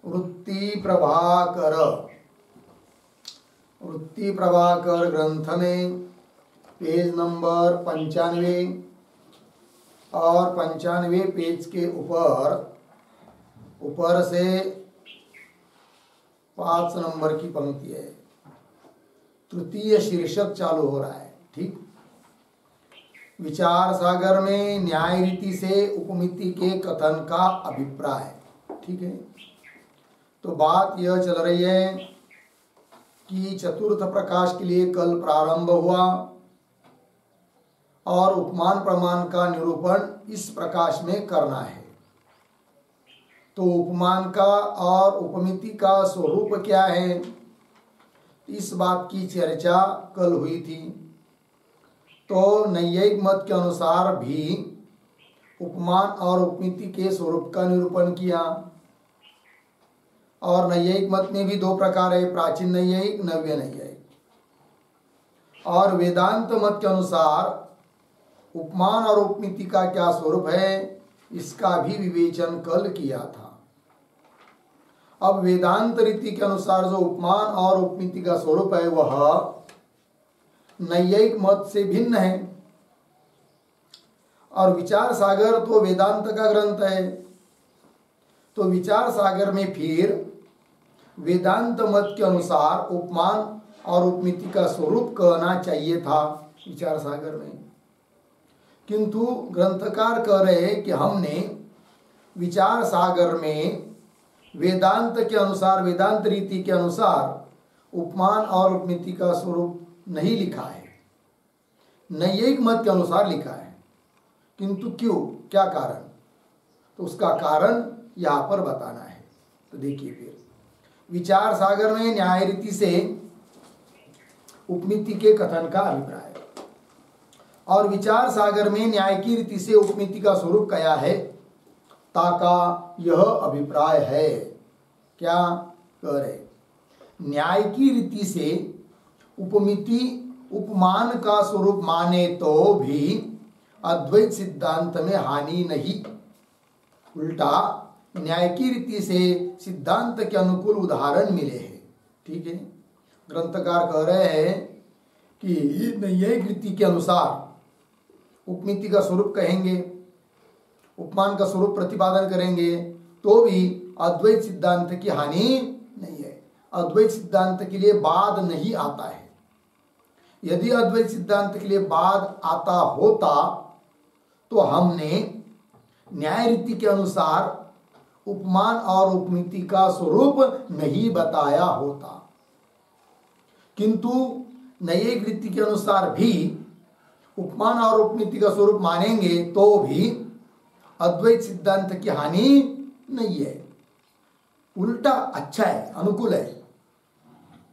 वृत्ति प्रभाकर ग्रंथ में पेज नंबर 95 और 95 पेज के ऊपर से 5 नंबर की पंक्ति है। तृतीय शीर्षक चालू हो रहा है। ठीक, विचार सागर में न्याय रीति से उपमिति के कथन का अभिप्राय। ठीक है, तो बात यह चल रही है कि चतुर्थ प्रकाश के लिए कल प्रारंभ हुआ और उपमान प्रमाण का निरूपण इस प्रकाश में करना है। तो उपमान का और उपमिति का स्वरूप क्या है, इस बात की चर्चा कल हुई थी। तो नैयायिक मत के अनुसार भी उपमान और उपमिति के स्वरूप का निरूपण किया। और नैयायिक मत में भी 2 प्रकार है, प्राचीन नैयायिक, नव्य नैयायिक। और वेदांत मत के अनुसार उपमान और उपमिति का क्या स्वरूप है, इसका भी विवेचन कल किया था। अब वेदांत रीति के अनुसार जो उपमान और उपमिति का स्वरूप है वह नैयायिक मत से भिन्न है। और विचार सागर तो वेदांत का ग्रंथ है, तो विचार सागर में फिर वेदांत मत के अनुसार उपमान और उपमिति का स्वरूप कहना चाहिए था विचार सागर में। किंतु ग्रंथकार कह रहे हैं कि हमने विचार सागर में वेदांत के अनुसार, वेदांत रीति के अनुसार उपमान और उपमिति का स्वरूप नहीं लिखा है, नैयायिक मत के अनुसार लिखा है। किंतु क्यों, क्या कारण, तो उसका कारण यहाँ पर बताना है। तो देखिए, फिर विचार सागर में न्याय रीति से उपमिति के कथन का अभिप्राय, और विचार सागर में न्याय की रीति से उपमिति का स्वरूप क्या है, ताका यह अभिप्राय है। क्या कह रहे, न्याय की रीति से उपमिति उपमान का स्वरूप माने तो भी अद्वैत सिद्धांत में हानि नहीं, उल्टा न्याय की रीति से सिद्धांत के अनुकूल उदाहरण मिले हैं। ठीक है, ग्रंथकार कह रहे हैं कि नैयायिक रीति के अनुसार उपमिति का स्वरूप कहेंगे, उपमान का स्वरूप प्रतिपादन करेंगे तो भी अद्वैत सिद्धांत की हानि नहीं है, अद्वैत सिद्धांत के लिए बाद नहीं आता है। यदि अद्वैत सिद्धांत के लिए बाद आता होता तो हमने न्याय रीति के अनुसार उपमान और उपमिति का स्वरूप नहीं बताया होता। किंतु नैयायिक रीति के अनुसार भी उपमान और उपमिति का स्वरूप मानेंगे तो भी अद्वैत सिद्धांत की हानि नहीं है, उल्टा अच्छा है, अनुकूल है।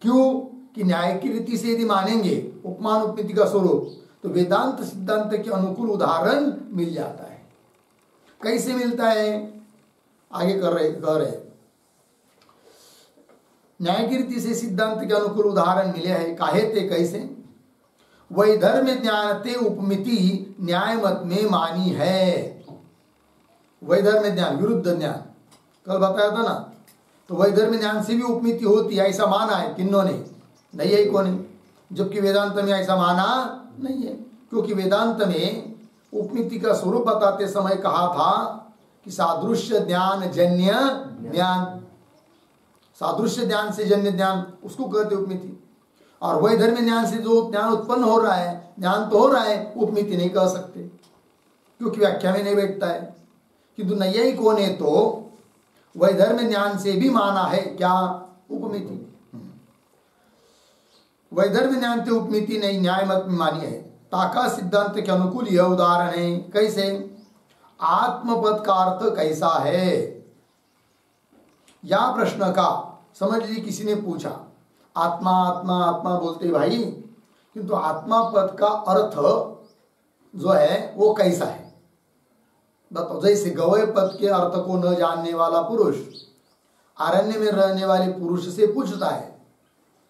क्यों कि न्याय की रीति से यदि मानेंगे उपमान उपमिति का स्वरूप तो वेदांत सिद्धांत के अनुकूल उदाहरण मिल जाता है। कैसे मिलता है, आगे कह रहे न्याय की रीति से सिद्धांत के अनुकूल उदाहरण मिले हैं। काहे ते, कैसे, वैधर्म्य ज्ञान ते उपमिति न्याय मत में मानी है। वैधर्म्य ज्ञान, विरुद्ध ज्ञान कल बताया था ना, तो वैधर्म्य ज्ञान से भी उपमिति होती है, ऐसा माना है किन्हों ने, नैयायिकों ने, जबकि वेदांत में ऐसा माना नहीं है। क्योंकि वेदांत में उपमिति का स्वरूप बताते समय कहा था कि सादृश्य ज्ञान जन्य ज्ञान, सादृश्य ज्ञान से जन्य ज्ञान उसको कहते उपमिति। और वैधर्म्य ज्ञान से जो ज्ञान उत्पन्न हो रहा है, ज्ञान तो हो रहा है, उपमिति नहीं कह सकते क्योंकि व्याख्या में नहीं बैठता है। किंतु नैयायिकों ने तो वैधर्म्य ज्ञान से भी माना है क्या, उपमिति। वैधर्म्य ज्ञान से उपमिति नहीं न्याय मत में मानी है। ताका सिद्धांत के अनुकूल यह उदाहरण है। कैसे, आत्मपद का अर्थ कैसा है, या प्रश्न का समझ लीजिए किसी ने पूछा, आत्मा आत्मा आत्मा बोलते भाई, किंतु आत्मा पद का अर्थ जो है वो कैसा है बताओ। जैसे गवय पद के अर्थ को न जानने वाला पुरुष अरण्य में रहने वाले पुरुष से पूछता है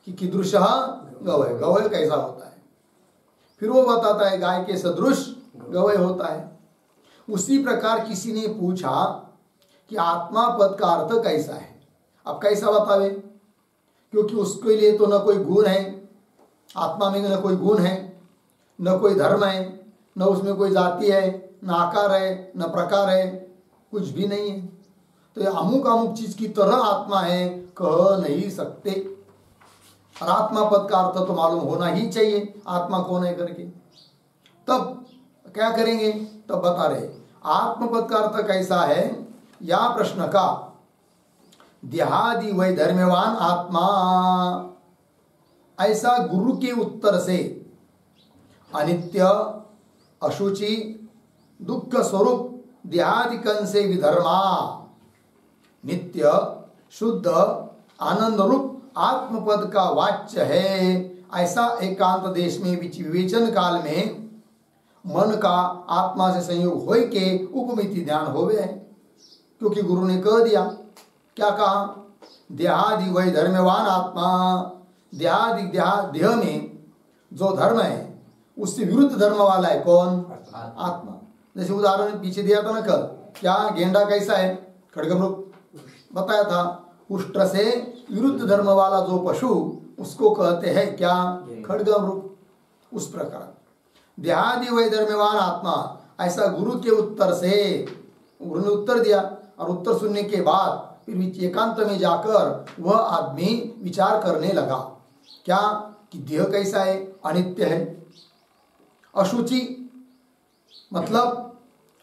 कि कीदृश गवय, गवय कैसा होता है, फिर वो बताता है गाय के सदृश गवय होता है। उसी प्रकार किसी ने पूछा कि आत्मा पद का अर्थ कैसा है, अब कैसा बतावे, क्योंकि उसके लिए तो न कोई गुण है, आत्मा में न कोई गुण है, न कोई धर्म है, न उसमें कोई जाति है, न आकार है, न प्रकार है, कुछ भी नहीं है। तो ये अमुक अमुक चीज की तरह आत्मा है कह नहीं सकते। और आत्मा पद का अर्थ तो मालूम होना ही चाहिए, आत्मा कौन है करके। तब क्या करेंगे, तब बता रहे आत्म पद का अर्थ कैसा है। या प्रश्न का देहादि वैधर्म्यवान आत्मा, ऐसा गुरु के उत्तर से अनित्य, अशुचि, दुख स्वरूप देहादि कण से विधर्मा, नित्य, शुद्ध, आनंद रूप आत्मपद का वाच्य है। ऐसा एकांत देश में विवेचन काल में मन का आत्मा से संयोग होय के उपमिति ध्यान होवे है। क्योंकि गुरु ने कह दिया, क्या कहा, देहादि वै धर्मवान आत्मा, देहादि देह में जो धर्म है उससे विरुद्ध धर्म वाला है कौन, आत्मा। जैसे उदाहरण पीछे दिया था ना कल, क्या गेंडा कैसा है, खड्गमृग बताया था। उष्ट्र से विरुद्ध धर्म वाला जो पशु उसको कहते हैं क्या, खड्गमृग। उस प्रकार देहादि वै धर्मवान आत्मा, ऐसा गुरु के उत्तर से, गुरु ने उत्तर दिया और उत्तर सुनने के बाद फिर एकांत में जाकर वह आदमी विचार करने लगा, क्या कि देह कैसा है, अनित्य है, अशुचि मतलब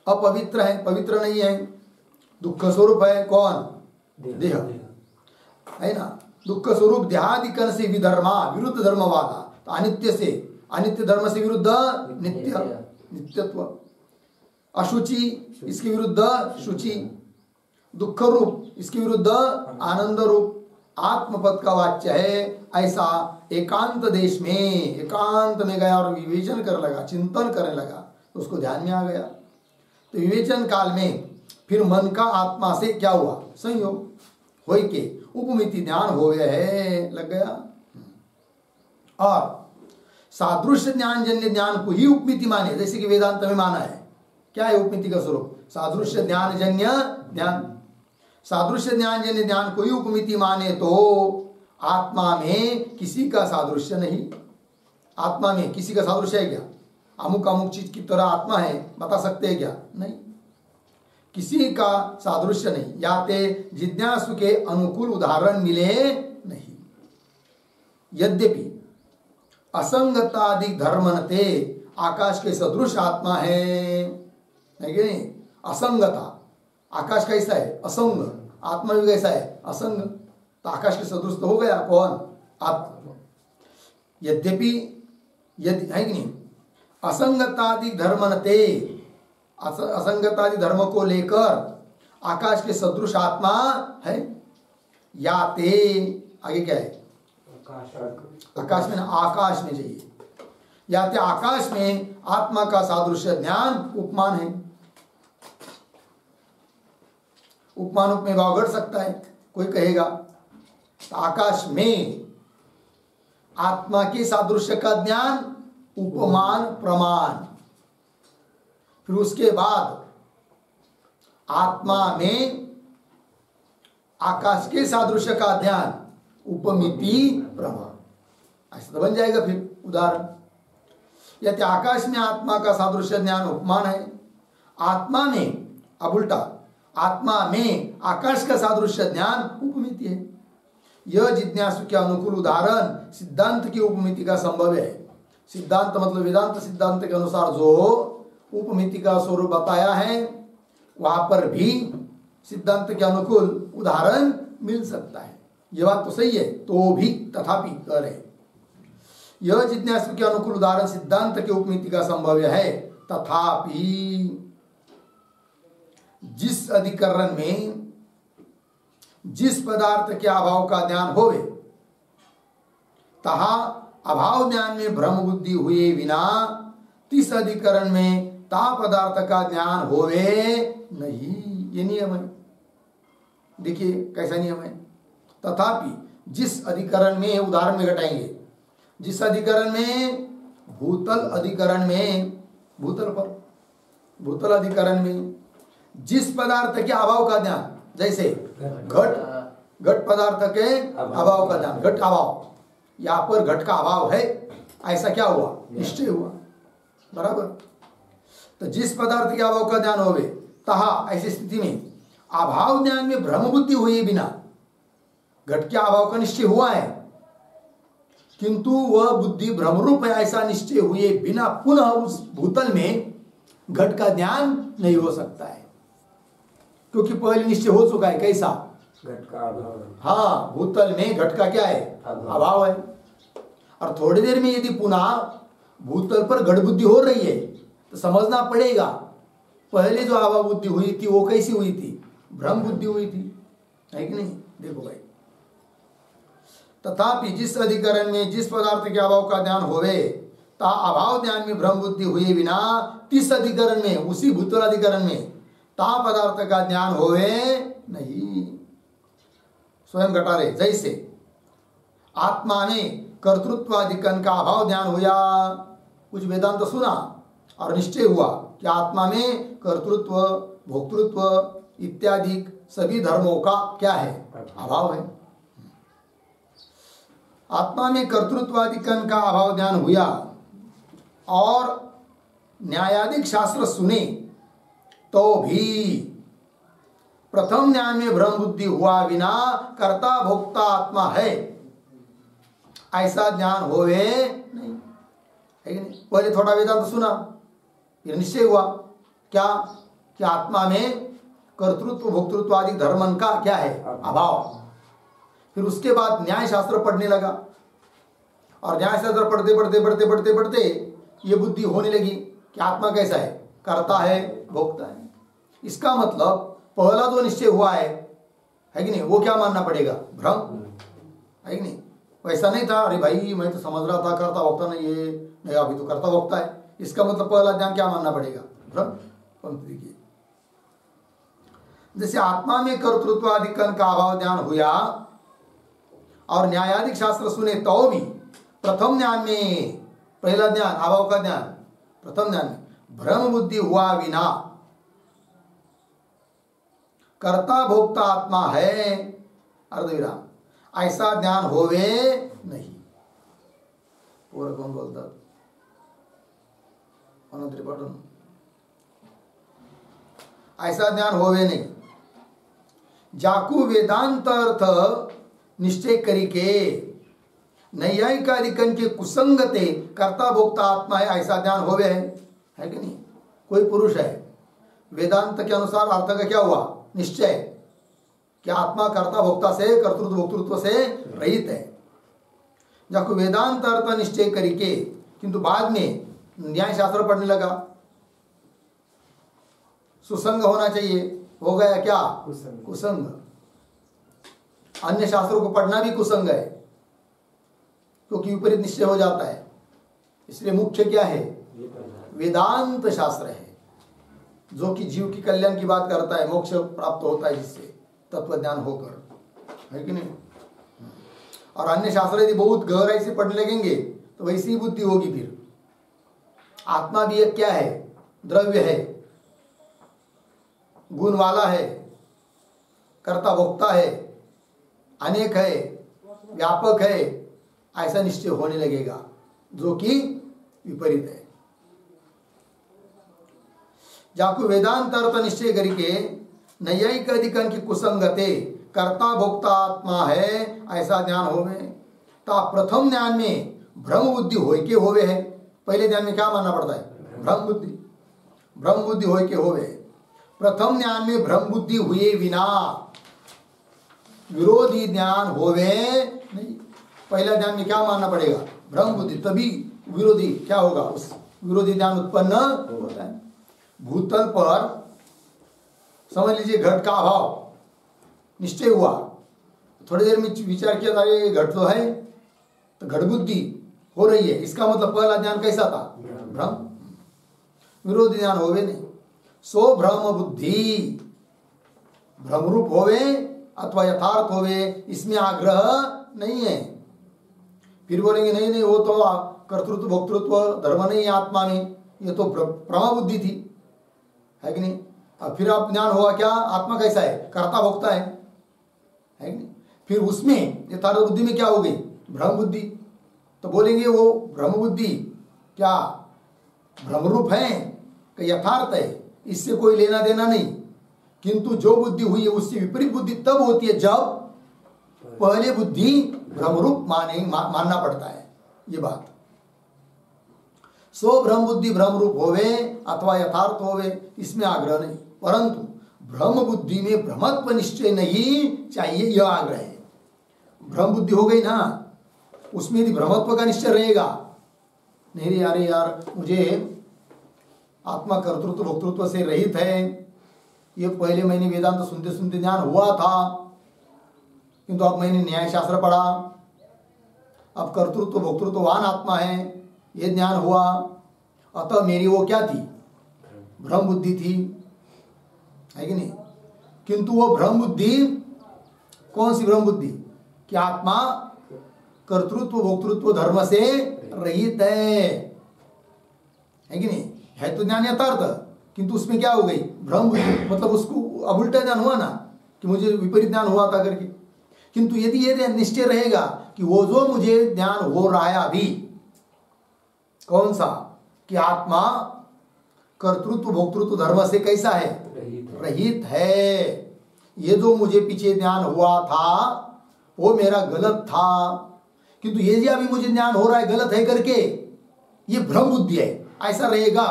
अपवित्र है, पवित्र नहीं है, दुख स्वरूप है कौन, देह है ना, दुख स्वरूप देहादि कण से विधर्मा, विरुद्ध धर्म वाला। तो अनित्य से, अनित्य धर्म से विरुद्ध नित्य, नित्यत्व। अशुचि इसके विरुद्ध शुचि, दुख रूप इसके विरुद्ध आनंद रूप आत्मपद का वाच्य है। ऐसा एकांत देश में, एकांत में गया और विवेचन करने लगा, चिंतन करने लगा, तो उसको ध्यान में आ गया। तो विवेचन काल में फिर मन का आत्मा से क्या हुआ, संयोग होय के उपमिति ध्यान हो गया है, लग गया। और सादृश्य ज्ञान जन्य ज्ञान को ही उपमिति माने, जैसे कि वेदांत में माना है। क्या है उपमिति का स्वरूप, सादृश्य ज्ञान जन्य ज्ञान। सादृश्य ज्ञान जन्य ज्ञान को ही उपमिति माने तो आत्मा में किसी का सादृश्य नहीं। आत्मा में किसी का सादृश्य है क्या, अमुक अमुक चीज की तरह आत्मा है बता सकते हैं क्या, नहीं, किसी का सादृश्य नहीं। याते जिज्ञासु के अनुकूल उदाहरण मिले नहीं। यद्यपि असंगतादि धर्मनते, आकाश के सदृश आत्मा है कि नहीं, असंगता, आकाश कैसा है, असंग, आत्मा भी कैसा है, असंग। तो आकाश के सदृश तो हो गया कौन, आत्मा। यद्यपि यदि है कि नहीं, असंगतादि धर्मनते, असंगतादि धर्म को लेकर आकाश के सदृश आत्मा है। याते आगे क्या है, आकाश में ना, आकाश में जाइए, याते आकाश में आत्मा का सादृश्य ज्ञान उपमान है। उपमान उपमेय भाव घट सकता है, कोई कहेगा तो आकाश में आत्मा के सादृश्य का ज्ञान उपमान प्रमाण। फिर उसके बाद आत्मा में आकाश के सादृश्य का ध्यान उपमिति प्रमाण। ऐसा तो बन जाएगा फिर उदाहरण। यदि आकाश में आत्मा का सादृश्य ज्ञान उपमान है, आत्मा में, अब उल्टा, आत्मा में आकाश का सादृश्य ज्ञान उपमिति है। यह जिज्ञासु के अनुकूल उदाहरण सिद्धांत की उपमिति का संभव है। सिद्धांत मतलब वेदांत सिद्धांत के अनुसार जो उपमिति का स्वरूप बताया है, वहां पर भी सिद्धांत के अनुकूल उदाहरण मिल सकता है। यह बात तो सही है, तो भी तथापि कह रहे, यह जिज्ञासु के अनुकूल उदाहरण सिद्धांत के उपमिति का संभव है। तथापि जिस अधिकरण में जिस पदार्थ के अभाव का ज्ञान होवे, तहा अभाव ज्ञान में भ्रम बुद्धि हुए बिना तिस अधिकरण में ता पदार्थ का ज्ञान होवे नहीं। ये नियम है, देखिए कैसा नियम है। तथापि जिस अधिकरण में, उदाहरण में घटाएंगे, जिस अधिकरण में, भूतल अधिकरण में, भूतल पर, भूतल अधिकरण में जिस पदार्थ के अभाव का ज्ञान, जैसे घट, घट पदार्थ के अभाव का ज्ञान, घट अभाव, यहाँ पर घट का अभाव है, ऐसा क्या हुआ? निश्चय हुआ। बराबर। तो जिस पदार्थ के अभाव का ज्ञान होवे तहा, ऐसी स्थिति में अभाव ज्ञान में भ्रम बुद्धि हुए बिना घट के अभाव का निश्चय हुआ है, किंतु वह बुद्धि भ्रमरूप है ऐसा निश्चय हुए बिना पुनः उस भूतल में घट का ज्ञान नहीं हो सकता है, क्योंकि पहले निश्चय हो चुका है। कैसा? घट का अभाव। हाँ, भूतल में घट का क्या है? अभाव है। और थोड़ी देर में यदि पुनः भूतल पर घट बुद्धि हो रही है तो समझना पड़ेगा पहले जो अभाव बुद्धि हुई थी वो कैसी हुई थी? भ्रम बुद्धि हुई थी, है कि नहीं? देखो भाई, तथापि जिस अधिकरण में जिस पदार्थ के अभाव का ज्ञान होवे ता अभाव ज्ञान में भ्रम बुद्धि हुए बिना तिस अधिकरण में, उसी भूतल अधिकरण में ता पदार्थ का ज्ञान होवे नहीं। स्वयं घटा रहे, जैसे आत्मा में कर्तृत्वादिकरण का अभाव ज्ञान हुआ, कुछ वेदांत तो सुना और निश्चय हुआ कि आत्मा में कर्तृत्व, भोक्तृत्व इत्यादि सभी धर्मों का क्या है? अभाव है। आत्मा में कर्तृत्वादिकरण का अभाव ज्ञान हुआ और न्यायाधिक शास्त्र सुने तो भी प्रथम ज्ञान में भ्रम बुद्धि हुआ बिना कर्ता भोक्ता आत्मा है ऐसा ज्ञान होवे नहीं, है कि नहीं? पहले थोड़ा वेदांत सुना, फिर निश्चय हुआ क्या कि आत्मा में कर्तृत्व भोक्तृत्व आदि धर्मन का क्या है? अभाव। फिर उसके बाद न्याय शास्त्र पढ़ने लगा और न्याय शास्त्र पढ़ते पढ़ते पढ़ते पढ़ते पढ़ते ये बुद्धि होने लगी कि आत्मा कैसा है? कर्ता है, भोक्ता है। इसका मतलब पहला जो निश्चय हुआ है कि नहीं, वो क्या मानना पड़ेगा? भ्रम, है कि नहीं? वैसा नहीं था, अरे भाई मैं तो समझ रहा था कर्ता भोक्ता नहीं है, नहीं अभी तो कर्ता भोक्ता है। इसका मतलब पहला ज्ञान क्या मानना पड़ेगा? भ्रम। पंक्ति देखिए, जैसे आत्मा में कर्तृत्वादिकरण का अभाव ज्ञान हुआ और न्यायाधिक शास्त्र सुने तो भी प्रथम ज्ञान में, पहला ज्ञान अभाव का ज्ञान, प्रथम ज्ञान में भ्रम बुद्धि हुआ बिना कर्ता भोक्ता आत्मा है अर्धविराम ऐसा ज्ञान होवे नहीं। और कौन बोलता? त्रिपाठन। ऐसा ज्ञान होवे नहीं। जाकू वेदांत अर्थ निश्चय करिके नैयायिकादिकन के कुसंगते कर्ता भोक्ता आत्मा है ऐसा ज्ञान होवे है कि नहीं? कोई पुरुष है, वेदांत के अनुसार अर्थ का क्या हुआ? निश्चय कि आत्मा कर्ता भोक्ता से, कर्तृत्व भोक्तृत्व से रहित है। जाको वेदांत अर्थ निश्चय करिके, किंतु बाद में न्याय शास्त्र पढ़ने लगा, सुसंग होना चाहिए, हो गया क्या? कुसंग। अन्य शास्त्रों को पढ़ना भी कुसंग है क्योंकि विपरीत निश्चय हो जाता है। इसलिए मुख्य क्या है? वेदांत शास्त्र है जो कि जीव की कल्याण की बात करता है, मोक्ष प्राप्त होता है जिससे तत्व ज्ञान होकर, है कि नहीं? और अन्य शास्त्र यदि बहुत गहराई से पढ़ने लगेंगे तो वैसी ही बुद्धि होगी। फिर आत्मा भी एक क्या है? द्रव्य है, गुण वाला है, कर्ता भोक्ता है, अनेक है, व्यापक है, ऐसा निश्चय होने लगेगा जो कि विपरीत है। जाको वेदांत अर्थ निश्चय करके नैयायिक अधिकरण की कुसंगते कर्ता भोक्ता आत्मा है ऐसा ज्ञान होवे ता प्रथम ज्ञान में भ्रम बुद्धि होय के होवे है। पहले ज्ञान में क्या मानना पड़ता है? भ्रम बुद्धि। भ्रम बुद्धि होय के होवे। प्रथम ज्ञान में भ्रम बुद्धि हुए बिना विरोधी ज्ञान होवे नहीं। पहला ज्ञान में क्या मानना पड़ेगा? भ्रम बुद्धि, तभी विरोधी क्या होगा? उस विरोधी ज्ञान उत्पन्न होता है। भूतल पर समझ लीजिए घट का अभाव निश्चय हुआ, थोड़ी देर में विचार किया था ये घट तो है, तो घट बुद्धि हो रही है, इसका मतलब पहला ज्ञान कैसा था? भ्रम। विरोधी ज्ञान होवे नहीं। सो भ्रम बुद्धि भ्रम रूप होवे अथवा यथार्थ होवे, इसमें आग्रह नहीं है। फिर बोलेंगे नहीं नहीं वो तो कर्तृत्व भोक्तृत्व धर्म नहीं है आत्मा में, ये तो प्रमा बुद्धि थी, है कि नहीं? अब फिर आप ज्ञान हुआ क्या? आत्मा कैसा है? कर्ता भोक्ता है कि नहीं? फिर उसमें यथार्थ बुद्धि में क्या हो गई? भ्रम बुद्धि। तो बोलेंगे वो भ्रम बुद्धि क्या भ्रम रूप है कि यथार्थ है, इससे कोई लेना देना नहीं। किंतु जो बुद्धि हुई है उससे विपरीत बुद्धि तब होती है जब पहले बुद्धि भ्रम रूप मानना पड़ता है। ये बात सो भ्रम बुद्धि भ्रम रूप होवे अथवा यथार्थ होवे इसमें आग्रह नहीं, परंतु भ्रम बुद्धि में भ्रमत्व निश्चय नहीं चाहिए, यह आग्रह है। भ्रम बुद्धि हो गई ना, उसमें यदि भ्रमत्व का निश्चय रहेगा, नहीं रे अरे यार मुझे आत्मा कर्तृत्व भोक्तृत्व से रहित है, ये पहले मैंने वेदांत सुनते सुनते ज्ञान हुआ था, किंतु अब मैंने न्याय शास्त्र पढ़ा, अब कर्तृत्व भोक्तृत्ववान आत्मा है, ये ज्ञान हुआ, अतः मेरी वो क्या थी? भ्रम बुद्धि थी, है कि नहीं? किंतु वो भ्रम बुद्धि कौन सी भ्रम बुद्धि? कि आत्मा कर्तृत्व भोक्तृत्व धर्म से रहित है कि नहीं? है तो ज्ञान यथार्थ, किंतु उसमें क्या हो गई? भ्रम बुद्धि। मतलब उसको अब उल्टा ज्ञान हुआ ना कि मुझे विपरीत ज्ञान हुआ था करके। किंतु यदि ये निश्चय रहेगा कि वो जो मुझे ज्ञान हो रहा है अभी, कौन सा? कि आत्मा कर्तृत्व भोक्तृत्व धर्म से कैसा है? रहित है। ये जो मुझे पीछे ज्ञान हुआ था वो मेरा गलत था, किंतु ये जो अभी मुझे ज्ञान हो रहा है गलत है करके, ये भ्रम बुद्धि है, ऐसा रहेगा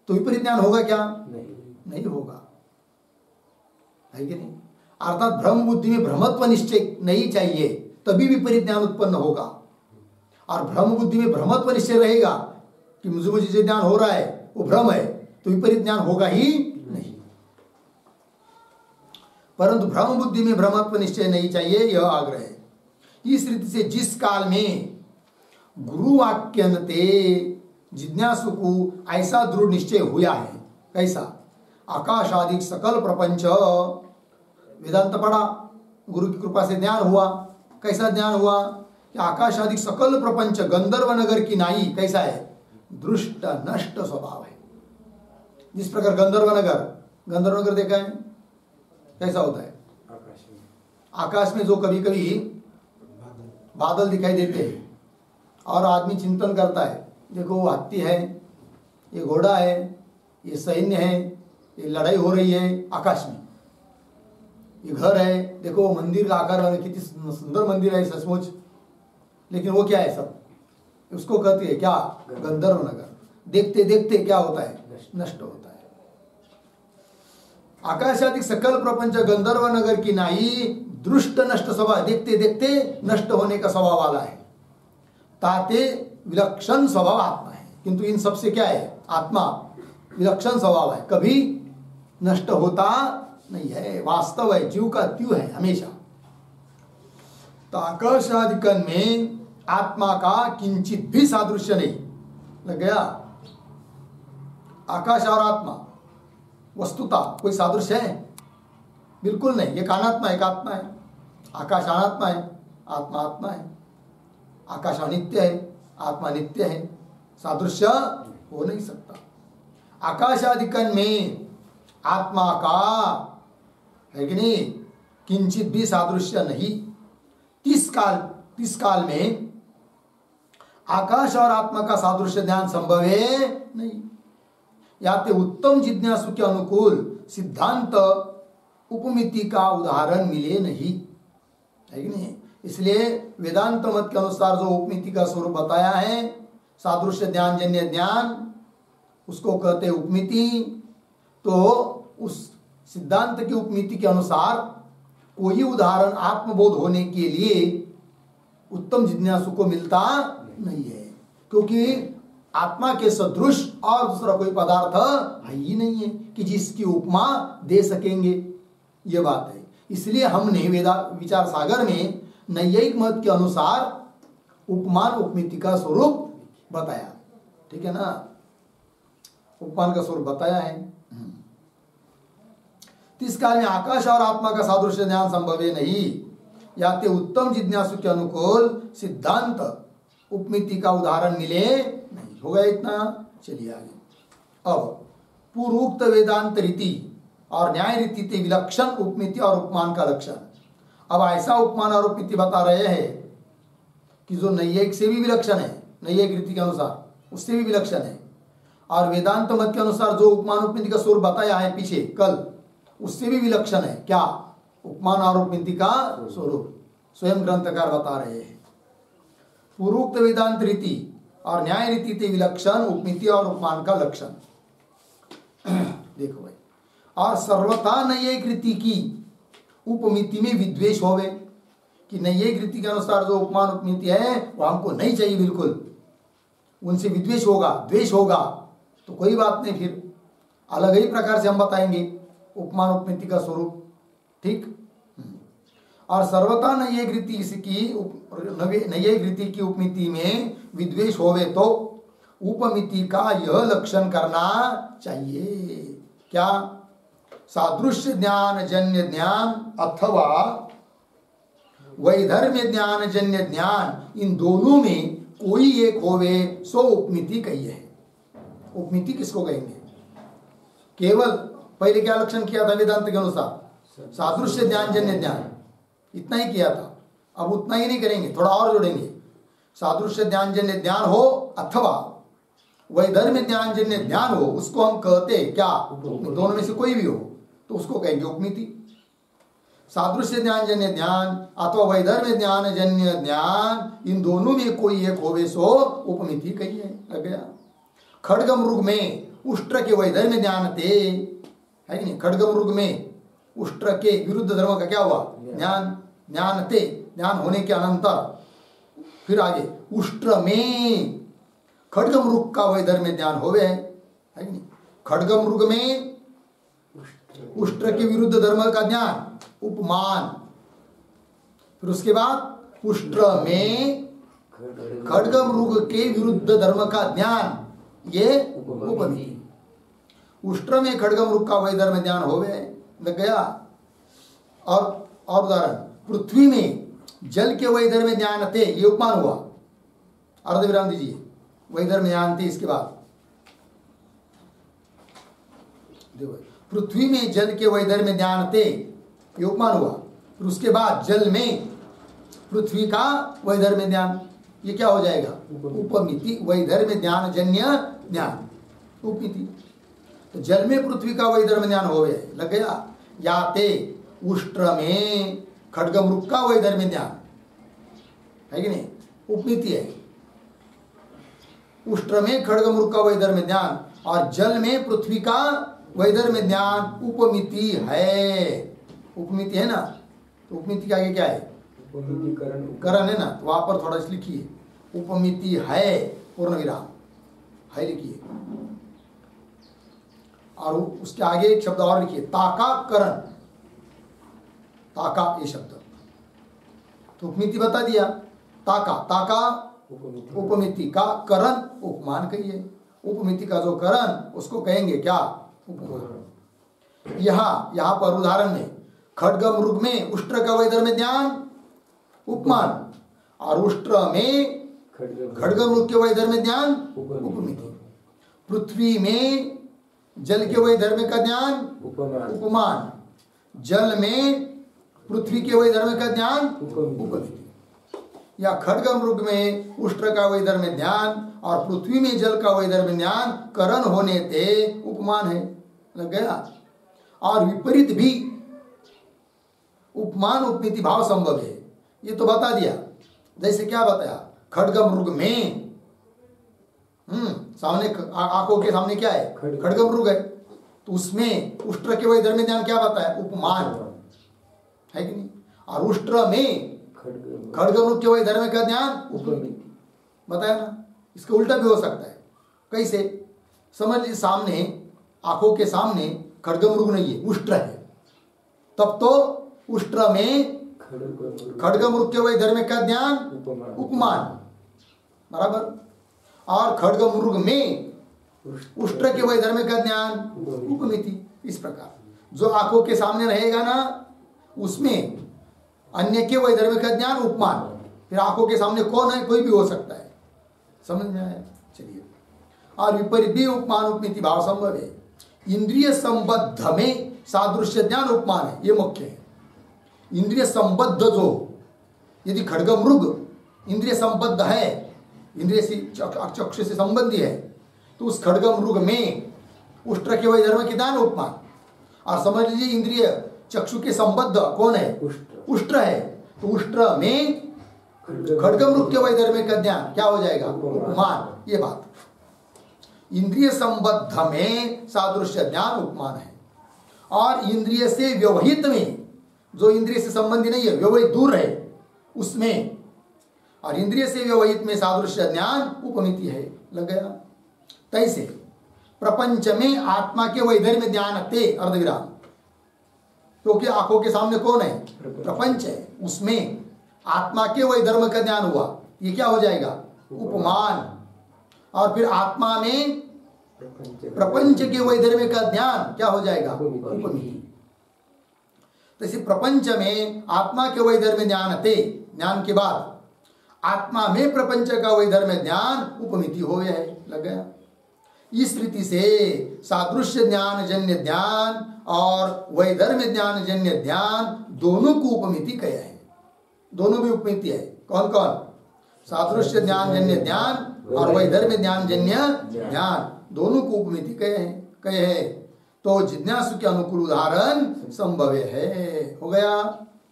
तो विपरीत ज्ञान होगा क्या? नहीं होगा, है कि नहीं? अर्थात भ्रम बुद्धि में भ्रमत्व निश्चय नहीं चाहिए, तभी विपरीत ज्ञान उत्पन्न होगा। और भ्रम बुद्धि में भ्रमत्व निश्चय रहेगा कि मुझे जो ज्ञान हो रहा है वो भ्रम है, तो विपरीत ज्ञान होगा ही नहीं। परंतु भ्रम बुद्धि में भ्रमत्व निश्चय नहीं चाहिए, यह आग्रह है। इस रीति से जिस काल में गुरु वाक्यन्ते जिज्ञासु को ऐसा दृढ़ निश्चय हुआ है, कैसा? आकाश आदि सकल प्रपंच, वेदांत पढ़ा, गुरु की कृपा से ज्ञान हुआ। कैसा ज्ञान हुआ? कि आकाश आदि सकल प्रपंच गंधर्व नगर की नाई कैसा है? दृष्ट नष्ट स्वभाव है। जिस प्रकार गंधर्व नगर देखा है कैसा होता है? आकाश में जो कभी कभी बादल दिखाई देते हैं और आदमी चिंतन करता है, देखो वो हाथी है, ये घोड़ा है, ये सैन्य है, ये लड़ाई हो रही है आकाश में, ये घर है, देखो मंदिर का आकार वाला कितनी सुंदर मंदिर है सचमुच, लेकिन वो क्या है? सब उसको कहते हैं क्या? गंधर्व नगर। देखते देखते क्या होता है? नष्ट होता है। आकाशादि सकल प्रपंच गंधर्व नगर की नाई दृष्ट नष्ट स्वभाव, देखते देखते नष्ट होने का स्वभाव वाला है। ताते विलक्षण स्वभाव आत्मा है, किंतु इन सबसे क्या है? आत्मा विलक्षण स्वभाव है, कभी नष्ट होता नहीं है, वास्तव है, जीव का त्यू है हमेशा। तो आकाशादिकन में आत्मा का किंचित भी सादृश्य नहीं। लग गया? आकाश और आत्मा वस्तुता कोई सादृश्य है? बिल्कुल नहीं। एक अनात्मा एक आत्मा है, आकाश अनात्मा है, आत्मा आत्मा है। आकाश अनित्य है, आत्मा नित्य है, सादृश्य हो नहीं सकता। आकाशादिकन में आत्मा का है कि नहीं? किंचित भी सादृश्य नहीं। तीस काल में आकाश और आत्मा का सादृश्य ज्ञान संभव है नहीं। याते उत्तम जिज्ञासु के अनुकूल सिद्धांत उपमिति का उदाहरण मिले नहीं, है कि नहीं? इसलिए वेदांत मत के अनुसार जो उपमिति का स्वरूप बताया है, सादृश्य ज्ञान जन्य ज्ञान, उसको कहते उपमिति। तो उस सिद्धांत की उपमिति के अनुसार कोई उदाहरण आत्मबोध होने के लिए उत्तम जिज्ञासु को मिलता नहीं है, क्योंकि आत्मा के सदृश और दूसरा कोई पदार्थ है ही नहीं है कि जिसकी उपमा दे सकेंगे। ये बात है। इसलिए हमने विचार सागर में नैयायिक मत के अनुसार उपमान उपमिति का स्वरूप बताया। ठीक है ना? उपमान का स्वरूप बताया है। इस काल में आकाश और आत्मा का सादृश्य ज्ञान संभव है नहीं। याते उत्तम जिज्ञासु के अनुकूल सिद्धांत उपमिति का उदाहरण मिले नहीं। हो गया इतना? चलिए आगे। अब पूर्वोक्त वेदांत रीति और न्याय रीति के विलक्षण उपमिति और उपमान का लक्षण अब ऐसा उपमान और उपमिति बता रहे हैं कि जो नैयिक से भी विलक्षण है, नैयिक रीति के अनुसार उससे भी विलक्षण है, और वेदांत मत के अनुसार जो उपमान उपमिति का स्वरूप बताया है पीछे कल, उससे भी विलक्षण है। क्या? उपमान और उपमिति का स्वरूप स्वयं ग्रंथकार बता रहे हैं। पूर्वोक्त वेदांत रीति और न्याय रीति ते विलक्षण उपमिति और उपमान का लक्षण। देखो भाई, और सर्वथा नैयिक रीति की उपमिति में विद्वेष होवे कि नैयिक रीति के अनुसार जो उपमान उपमिति है वो हमको नहीं चाहिए, बिल्कुल उनसे विद्वेष होगा, द्वेष होगा, तो कोई बात नहीं, फिर अलग ही प्रकार से हम बताएंगे उपमान उपमिति का स्वरूप। ठीक। और सर्वथा नैयिक रीति की उपमिति में विद्वेष होवे तो उपमिति का यह लक्षण करना चाहिए। क्या? सादृश्य ज्ञान जन्य ज्ञान अथवा वैधर्म्य ज्ञान जन्य ज्ञान, इन दोनों में कोई एक होवे सो उपमिति कहिए है। उपमिति किसको कहेंगे? केवल पहले क्या लक्षण किया था वेदांत के अनुसार? सादृश्य ज्ञान जन्य ज्ञान, इतना ही किया था। अब उतना ही नहीं करेंगे, थोड़ा और जोड़ेंगे। सादृश्य ज्ञान जन्य ज्ञान हो अथवा वैधर्म्य ज्ञान जन्य ज्ञान हो, उसको हम कहते क्या? दोनों में से कोई भी हो तो उसको कहेंगे उपमिति। सादृश्य ज्ञान जन्य ज्ञान अथवा वैधर्म्य ज्ञान जन्य ज्ञान, इन दोनों में कोई एक होवे सो उपमिति कहिए। लग गया। खड्ग मृग में उष्ट्र के वैधर्म्य ज्ञान थे, है कि नहीं? खड्ग मृग में उष्ट्र के विरुद्ध धर्म का क्या हुआ? ज्ञान। ज्ञान थे, ज्ञान होने के अनंतर फिर आगे उष्ट्र में खड्ग मृग का वैधर्म्य ज्ञान होवे, है कि नहीं? खड्ग मृग में उष्ट्र के विरुद्ध धर्म का ज्ञान उपमान, फिर उसके बाद उष्ट्र में खड्ग मृग के विरुद्ध धर्म का ज्ञान, ये उपमिति। उष्ट्र में खड्ग मृग का वैधर्म्य ज्ञान होवे, लग गया। और उदाहरण, पृथ्वी में जल के वैधर्म्य ज्ञान थे, ये उपमान हुआ। अर्धविराम दीजिए। वैधर्म्य ज्ञान थे, इसके बाद देखो, पृथ्वी में जल के वैधर्म्य ज्ञान थे, ये उपमान हुआ। फिर उसके बाद जल में पृथ्वी का वैधर्म्य ज्ञान, ये क्या हो जाएगा? उपमिति। वैधर्म्य ज्ञान जन्य ज्ञान उपमिति। तो जल में पृथ्वी का वैधर्म्य ज्ञान हो गया, लग गया। या ते उष्ट्र में खड्ग मृग का वैधर्म्य ज्ञान, है कि नहीं? उपमिति है। उष्ट्र में खड्ग मृग का वैधर्म्य ज्ञान और जल में पृथ्वी का वैधर्म्य ज्ञान उपमिति है। उपमिति है ना, तो उपमिति के आगे क्या है? करण है ना, तो वहां पर थोड़ा लिखिए, उपमिति है पूर्ण विराम है लिखिए, और उसके आगे एक शब्द और लिखिए, ताका करण। ताका ये शब्द, तो उपमिति बता दिया। ताका, ताका उपमिति का करण उपमान कहिए। उपमिति का जो करण उसको कहेंगे क्या? उपमान। यहाँ पर उदाहरण में खड्ग मृग में उष्ट्र का वैधर्म्य ज्ञान उपमान, और उष्ट्र में खड्ग मृग के वैधर्म्य ज्ञान उपमिति। पृथ्वी में जल के वैधर्म्य का ज्ञान उपमान, जल में पृथ्वी के वैधर्म्य का ज्ञान उपमिति। या खड्ग मृग में उष्ट्र का वैधर्म्य ज्ञान और पृथ्वी में जल का वैधर्म्य ज्ञान करण होने ते उपमान है, लग गया। और विपरीत भी उपमान उपमिति भाव संभव है, ये तो बता दिया। जैसे क्या बताया? खड्ग मृग में सामने आंखों के सामने क्या है? खड्ग मृग है, तो उसमें उष्ट्र के वैधर्म्य ज्ञान क्या बताया? उपमान है कि नहीं? और उष्ट्र में खड्ग मृग के वैधर्म्य का ज्ञान उपमिति बताया ना। इसका उल्टा भी हो सकता है। कैसे? समझ लीजिए, सामने आंखों के सामने खड्ग मृग नहीं है, उष्ट्र है, तब तो उष्ट्र में खड्ग मृग के वैधर्म्य का ज्ञान उपमान बराबर, और खड्ग मृग में उष्ट्र के वैधर्म्य का ज्ञान उपमिति। इस प्रकार जो आंखों के सामने रहेगा ना, उसमें अन्य के वैधर्म्य का ज्ञान उपमान। फिर आंखों के सामने कौन है? कोई भी हो सकता है। समझ में आया? चलिए। और विपरीत भी उपमान उपमिति भाव संभव है। इंद्रिय संबद्ध में सादृश्य ज्ञान उपमान है, ये मुख्य है। इंद्रिय संबद्ध जो, यदि खड्ग मृग इंद्रिय संबद्ध है, इंद्रिय से चक्षु से संबंधी है, तो उस खड्ग मृग में उष्ट्र के वैधर्म के दान उपमान। और समझ लीजिए इंद्रिय चक्षु के संबद्ध कौन है? उष्ट्र है। तो उष्ट्र में खड्ग मृग के वैधर्म का ज्ञान क्या हो जाएगा? उपमान। ये बात इंद्रिय संबद्ध में सादृश्य ज्ञान उपमान है। और इंद्रिय से व्यवहित में, जो इंद्रिय से संबंधी नहीं है, व्यवहित दूर है उसमें, और इंद्रिय से व्यवहित में सादृश्य ज्ञान उपमिति है। लग गया? तैसे प्रपंच में आत्मा के वैधर्म्य ज्ञान ते अर्धविराम, क्योंकि आंखों के सामने कौन है? प्रपंच है, उसमें आत्मा के वैधर्म का ज्ञान हुआ, ये क्या हो जाएगा? उपमान। और फिर आत्मा में प्रपंच के वैधर्म्य का ज्ञान क्या हो जाएगा? उपमिति। तो इसी प्रपंच में आत्मा के वैधर्म्य ज्ञान ते, ज्ञान के बाद आत्मा में प्रपंच का वैधर्म्य ज्ञान उपमिति हो गया है। लग गया? इस रीति से सादृश्य ज्ञान जन्य ध्यान और वैधर्म्य ज्ञान जन्य ध्यान दोनों को उपमिति कहे है। दोनं भी उपमिति है। कौन कौन? सादृश्य ज्ञान जन्य ध्यान और वैधर्म्य ज्ञान जन्य ध्यान, दोनों को उपमिति कहे है। तो जिज्ञासु के अनुकूल उदाहरण संभव है। हो गया?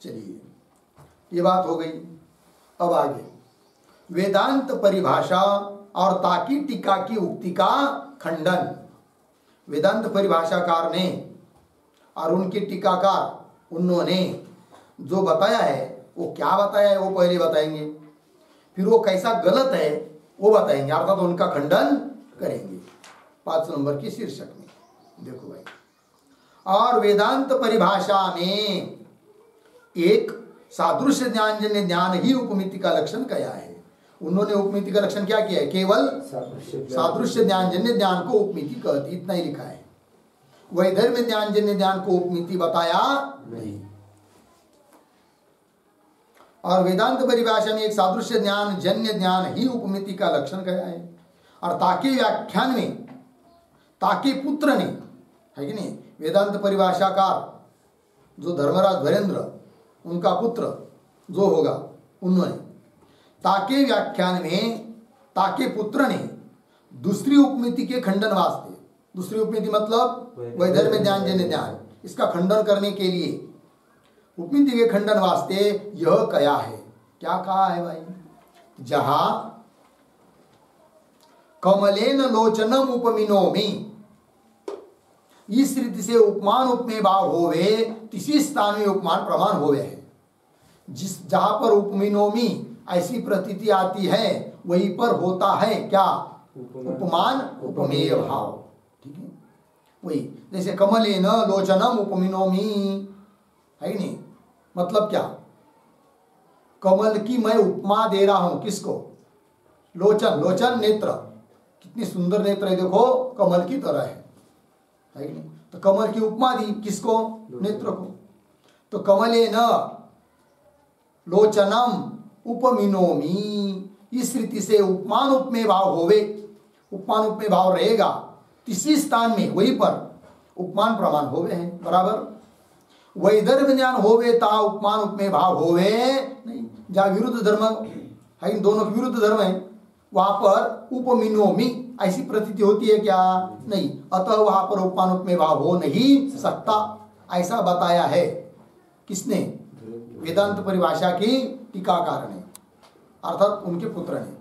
चलिए, ये बात हो गई। अब आगे वेदांत परिभाषा और ताकी टीका की उक्ति का खंडन। वेदांत परिभाषाकार ने और उनके टीकाकार, उन्होंने जो बताया है वो क्या बताया है वो पहले बताएंगे, फिर वो कैसा गलत है वो बताएंगे, अर्थात उनका खंडन करेंगे 5 नंबर की शीर्षक में। देखो भाई, और वेदांत परिभाषा में एक सादृश्य ज्ञानजन्य ज्ञान ही उपमिति का लक्षण कहा है। उन्होंने उपमिति का लक्षण क्या किया है? केवल सादृश्य ज्ञानजन्य ज्ञान को उपमिति कहती, इतना ही लिखा है। वैधर्म्य ज्ञानजन्य ज्ञान को उपमिति बताया नहीं। और वेदांत परिभाषा में एक सादृश्य ज्ञान जन्य ज्ञान ही उपमिति का लक्षण कहा है। और ताके व्याख्यान में ताके पुत्र ने, है कि नहीं, वेदांत परिभाषाकार जो धर्मराज धरेंद्र, उनका पुत्र जो होगा, उन्होंने ताके व्याख्यान में ताके पुत्र ने दूसरी उपमिति के खंडन वास्ते, दूसरी उपमिति मतलब वैधर्म्य ज्ञान जन्य ज्ञान, इसका खंडन करने के लिए उपमिति के खंडन वास्ते यह कहा है। क्या कहा है भाई? जहां कमलेन लोचनम उपमिनोमि, इस रीति से उपमान उपमेय भाव होवे, तिसी स्थान में उपमान प्रमाण होवे है। जिस जहां पर उपमिनोमि ऐसी प्रतीति आती है वहीं पर होता है क्या? उपमान उपमेय भाव। ठीक है, वही जैसे कमलेन लोचनम उपमिनोमि, है कि नहीं, मतलब क्या? कमल की मैं उपमा दे रहा हूं, किसको? लोचन, लोचन नेत्र, कितनी सुंदर नेत्र है देखो, कमल की तरह है कि नहीं? तो कमल की उपमा दी किसको? नेत्र को। तो कमलेन लोचनम उपमिनोमि, इस रीति से उपमान उपमेय भाव होवे, उपमान उपमेय भाव रहेगा, तीसरी स्थान में वहीं पर उपमान प्रमाण होवे है। बराबर वैधर्म्य ज्ञान होवे ता उपमान उपमेय भाव होवे नहीं। जहां विरुद्ध धर्म है, इन दोनों के विरुद्ध धर्म है, वहां पर उपमिनोमि ऐसी प्रतीति होती है क्या? नहीं। अतः वहां पर उपमान उपमेय भाव हो नहीं सकता, ऐसा बताया है। किसने? वेदांत परिभाषा की टीकाकार ने, अर्थात उनके पुत्र ने।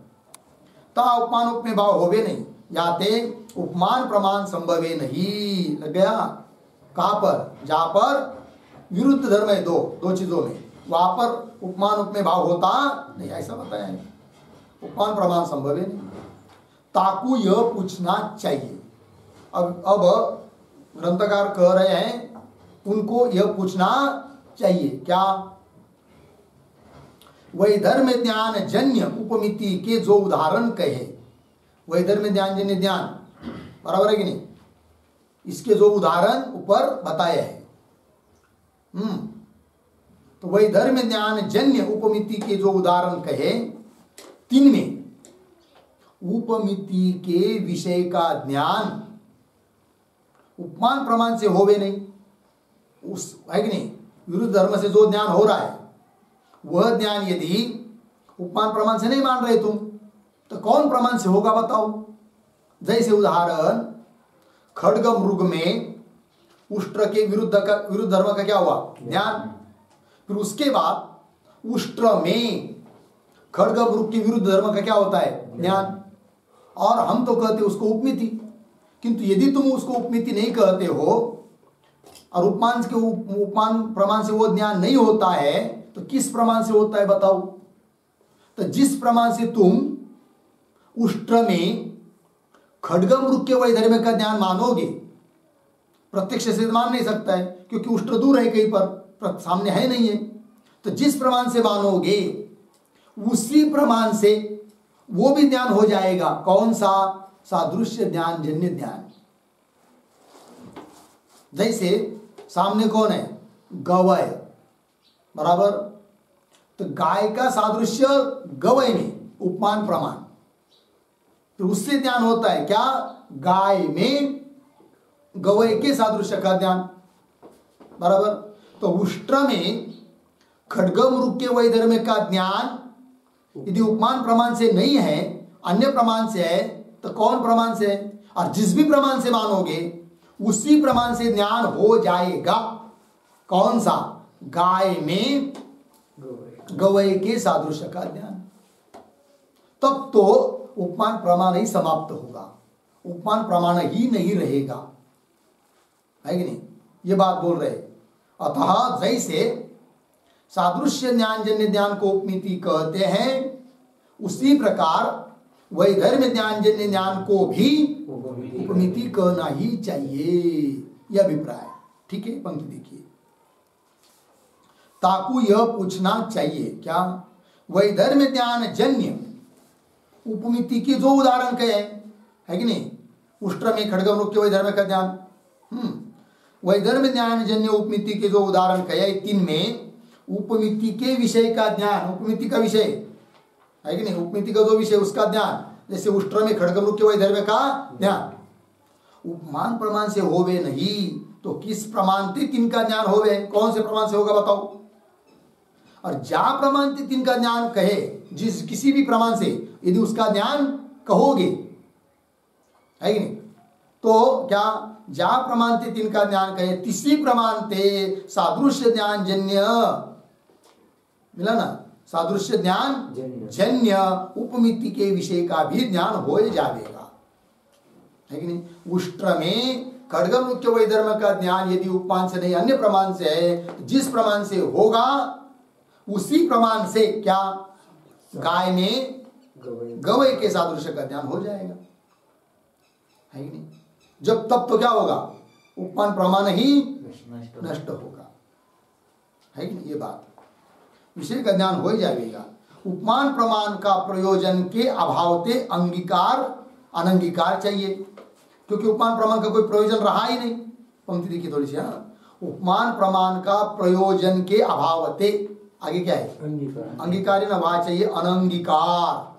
ता उपमान उपमेय भाव होवे नहीं, याते उपमान प्रमाण संभवे नहीं। लग गया? कहां पर? जहां पर विरुद्ध धर्म है, दो चीजों में, वहां पर उपमान उपमेय भाव होता नहीं, ऐसा बताया है। उपमान प्रमाण संभव है नहीं। ताकू यह पूछना चाहिए। अब ग्रंथकार कह रहे हैं उनको यह पूछना चाहिए क्या? वैधर्म्य ज्ञान जन्य उपमिति के जो उदाहरण कहे, वैधर्म्य ज्ञान जन्य ज्ञान, बराबर है कि नहीं, इसके जो उदाहरण ऊपर बताए हैं, तो वैधर्म्य ज्ञान जन्य उपमिति के जो उदाहरण कहे, 3 में उपमिति के विषय का ज्ञान उपमान प्रमाण से होवे नहीं, उस है कि नहीं, विरुद्ध धर्म से जो ज्ञान हो रहा है वह ज्ञान यदि उपमान प्रमाण से नहीं मान रहे तुम तो कौन प्रमाण से होगा बताओ। जैसे उदाहरण खड्ग मृग में उष्ट्र के विरुद्ध धर्म का क्या हुआ ज्ञान, फिर उसके बाद उष्ट्र में खड्ग मृग के विरुद्ध धर्म का क्या होता है ज्ञान, और हम तो कहते उसको उपमिति, किंतु यदि तुम उसको उपमिति नहीं कहते हो और उपमान प्रमाण से वो ज्ञान नहीं होता है तो किस प्रमाण से होता है बताओ। तो जिस प्रमाण से तुम उष्ट्र में खड्ग मृग के वैधर्म्य का ज्ञान मानोगे, प्रत्यक्ष से मान नहीं सकता है क्योंकि उष्ट्र दूर है कहीं पर, सामने है नहीं है, तो जिस प्रमाण से मानोगे उसी प्रमाण से वो भी ज्ञान हो जाएगा। कौन सा? सादृश्य ज्ञान, जन्य ज्ञान। जैसे सामने कौन है? गवय, बराबर, तो गाय का सादृश्य गवय में उपमान प्रमाण, तो उससे ज्ञान होता है क्या? गाय में गवय के सादृश्य का ज्ञान, बराबर। तो उष्ट्र में खड्ग मृग के वैधर्म्य का ज्ञान यदि उपमान प्रमाण से नहीं है, अन्य प्रमाण से है, तो कौन प्रमाण से है? और जिस भी प्रमाण से मानोगे उसी प्रमाण से ज्ञान हो जाएगा। कौन सा? गाय में गवय के सादृश्य का ज्ञान। तब तो उपमान प्रमाण ही समाप्त होगा, उपमान प्रमाण ही नहीं रहेगा, है कि नहीं? ये बात बोल रहे। अतः जैसे सादृश्य ज्ञान जन्य ज्ञान को उपमिति कहते हैं, उसी प्रकार वैधर्म्य ज्ञान जन्य ज्ञान को भी उपमिति कहना ही चाहिए, यह अभिप्राय। ठीक है, पंक्ति देखिए। ताकू यह पूछना चाहिए क्या? वैधर्म्य ज्ञान जन्य उपमिति के जो उदाहरण कहे, है कि नहीं? उष्ट्र में खड्ग मृग के वैधर्म्य का ज्ञान, वैधर्म्य ज्ञान जन्य उपमिति के जो उदाहरण कहे, तीन में उपमिति के विषय का ज्ञान, उपमिति का विषय है कि नहीं, उपमिति का जो विषय उसका ज्ञान, जैसे उष्ट्र में खड्ग मृग के वैधर्म्य का ज्ञान उपमान प्रमाण से होवे नहीं तो किस प्रमाण से तीन का ज्ञान होवे? कौन से प्रमाण से होगा बताओ। और जा प्रमाण से तीन का ज्ञान कहे, जिस किसी भी प्रमाण से यदि उसका ज्ञान कहोगे, है कि नहीं, तो क्या जा प्रमाण से तीन का ज्ञान कहे, तीसरी प्रमाण से सादृश्य ज्ञान जन्य, मिला ना, सादृश्य ज्ञान जन्य उपमिति के विषय का भी ज्ञान हो जाएगा, है कि नहीं। उष्ट्र में खड्ग मृग के वैधर्म्य का ज्ञान यदि उपमान से नहीं अन्य प्रमाण से है, जिस प्रमाण से होगा उसी प्रमाण से क्या गाय में गवय के सादृश्य का ज्ञान हो जाएगा, है कि नहीं। जब तब तो क्या होगा? उपमान प्रमाण ही नष्ट होगा, है कि नहीं। ये बात विषय का ज्ञान हो जाएगा। उपमान प्रमाण का प्रयोजन के अभाव से अंगीकार अनंगीकार चाहिए, क्योंकि उपमान प्रमाण का कोई प्रयोजन रहा ही नहीं। पंक्ति देखिए थोड़ी सी, उपमान प्रमाण का प्रयोजन के अभाव से आगे क्या है? अंगीकार न वहां चाहिए अनंगीकार।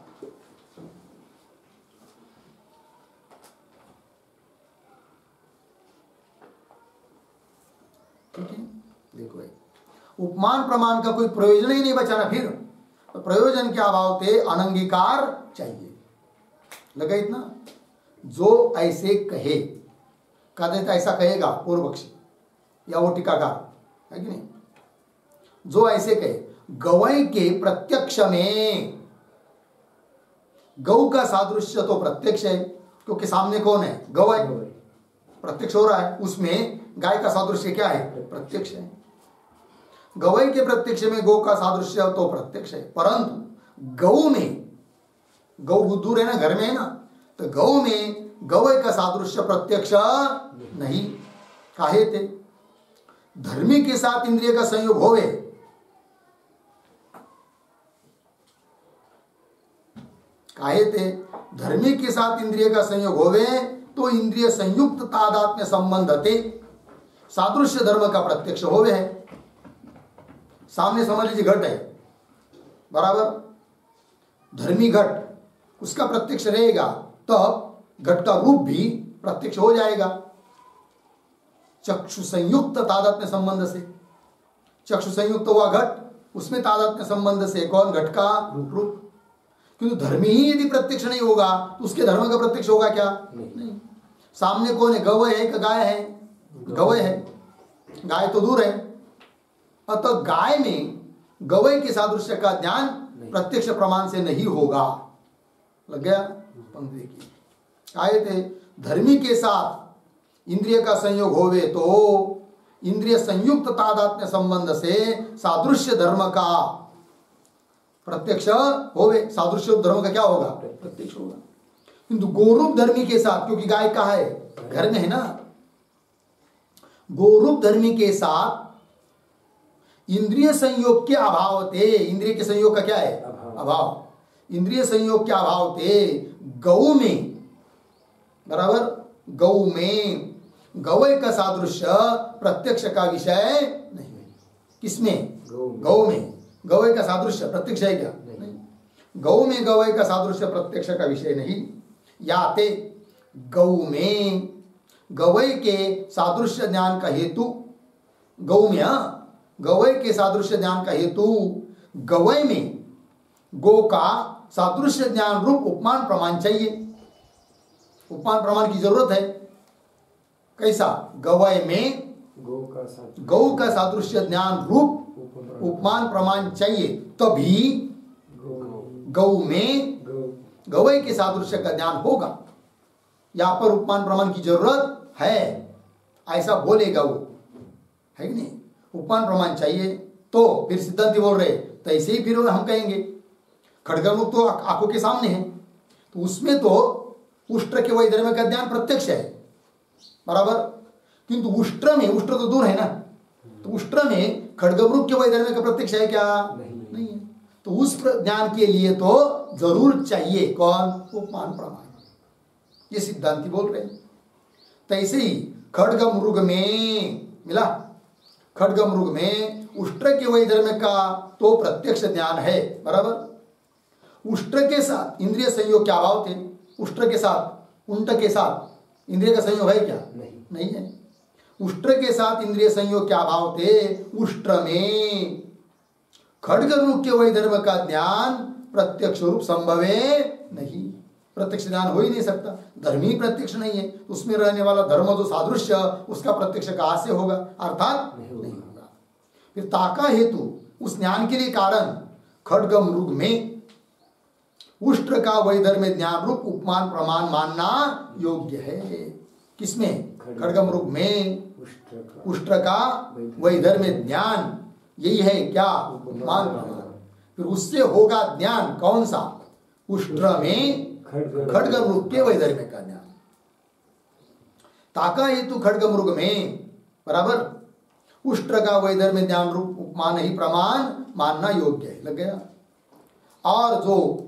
ठीक है, देखो उपमान प्रमाण का कोई प्रयोजन ही नहीं बचा ना, फिर तो प्रयोजन के अभाव से अनंगीकार चाहिए। लगा इतना? जो ऐसे कहे, कह देता ऐसा कहेगा पूर्व पक्षी या वो टीकाकार, है कि नहीं। जो ऐसे कहे गवय के प्रत्यक्ष में, गौ का सादृश्य तो प्रत्यक्ष है क्योंकि सामने कौन है? गवय, प्रत्यक्ष हो रहा है, उसमें गाय का सादृश्य क्या है? प्रत्यक्ष है। गवय के प्रत्यक्ष में गौ का सादृश्य तो प्रत्यक्ष है, परंतु गौ में, गौ दूर है ना, घर में है ना, तो गौ में गवय का सादृश्य प्रत्यक्ष नहीं। काहे थे? धर्मी के साथ इंद्रिय का संयोग होवे, काहे थे? धर्मी के साथ इंद्रिय का संयोग होवे तो इंद्रिय संयुक्त तादात्म्य संबंध थे सादृश्य धर्म का प्रत्यक्ष होवे है। सामने समझ लीजिए घट है, बराबर, धर्मी घट, उसका प्रत्यक्ष रहेगा तब घट का रूप भी प्रत्यक्ष हो जाएगा चक्षु संयुक्त तादात्म्य संबंध से। चक्षु संयुक्त हुआ घट, उसमें तादात्म्य संबंध से कौन? घट का रूप। किंतु धर्मी ही यदि प्रत्यक्ष नहीं होगा तो उसके धर्म का प्रत्यक्ष होगा क्या? नहीं। सामने कौन है? गवय है कि गाय है? गवय है, गाय तो दूर है। अतः गाय में गवय के सादृश्य का ज्ञान प्रत्यक्ष प्रमाण से नहीं होगा। लग गया? पंक्ति देखिए, आए थे धर्मी के साथ इंद्रिय का संयोग होवे तो इंद्रिय संयुक्त तादात्म्य संबंध से सादृश्य धर्म का प्रत्यक्ष होवे। सादृश्य धर्म का क्या होगा? प्रत्यक्ष होगा। किंतु गोरूप धर्मी के साथ, क्योंकि गाय कहाँ है? घर में है ना। गोरूप धर्मी के साथ इंद्रिय संयोग के अभाव थे। इंद्रिय के संयोग का क्या है? अभाव। इंद्रिय संयोग के अभाव थे गौ में, बराबर, गौ में गवय का सादृश्य प्रत्यक्ष का विषय नहीं। किसमें? गौ में गवय का सादृश्य प्रत्यक्ष है क्या? नहीं। गौ में गवय का सादृश्य प्रत्यक्ष का विषय नहीं। याते गौ में गवय के सादृश्य ज्ञान का हेतु, गौ में गवय के सादृश्य ज्ञान का हेतु गवय में गो का सादृश्य ज्ञान रूप उपमान प्रमाण चाहिए। उपमान प्रमाण की जरूरत है। कैसा? गवय में गौ का सादृश्य ज्ञान रूप उपमान प्रमाण चाहिए, तभी गौ में गवय के सादृश्य का ज्ञान होगा। यहां पर उपमान प्रमाण की जरूरत है, ऐसा बोलेगा वो, है कि नहीं? उपमान प्रमाण चाहिए तो फिर सिद्धांति बोल रहे तैसे ही फिर हम कहेंगे खड्गमुख तो आंखों के सामने है, तो उसमें तो उष्ट्र के वैधर्म्य का ज्ञान प्रत्यक्ष है, बराबर। किंतु उष्ट्र में, उष्ट्र तो दूर है ना, तो उष्ट्र में खड्गमृग के वैधर्म्य का प्रत्यक्ष है क्या? नहीं है। तो उस ज्ञान के लिए तो जरूर चाहिए कौन? उपमान प्रमाण। ये सिद्धांति बोल रहे हैं। तैसे ही खड्गमृग में मिला, खड्गमृग में उष्ट्र के वैधर्म्य का तो प्रत्यक्ष ज्ञान है, बराबर। उष्ट्र के साथ इंद्रिय संयोग क्या अभाव थे? उष्ट्र के साथ, उंट के साथ इंद्रिय का संयोग है क्या? नहीं है। उष्ट्र के साथ इंद्रिय संयोग क्या अभाव थे? उष्ट्र में खड्गमृग के वैधर्म्य का ज्ञान प्रत्यक्ष रूप संभवे नहीं। प्रत्यक्ष ज्ञान हो ही नहीं सकता। धर्मी प्रत्यक्ष नहीं है, उसमें रहने वाला धर्म जो सादृश्य, उसका प्रत्यक्ष कहां से होगा? अर्थात नहीं होगा। फिर ताका हेतु, उस ज्ञान के लिए कारण खड्गमृग में उष्ट्र का वैधर्म्य ज्ञान रूप उपमान प्रमाण मानना योग्य है। किसमें? खड्गमृग में उष्ट्र का वैधर्म्य ज्ञान, यही है क्या? उपमान प्रमाण। फिर उससे होगा ज्ञान कौन सा? उष्ट्र में खड्गमृग के वैधर्म्य का ज्ञान। ताका हेतु खड्गमृग में, बराबर, उष्ट्र का वैधर्म्य ज्ञान रूप उपमान ही प्रमाण मानना योग्य है। लग गया? और जो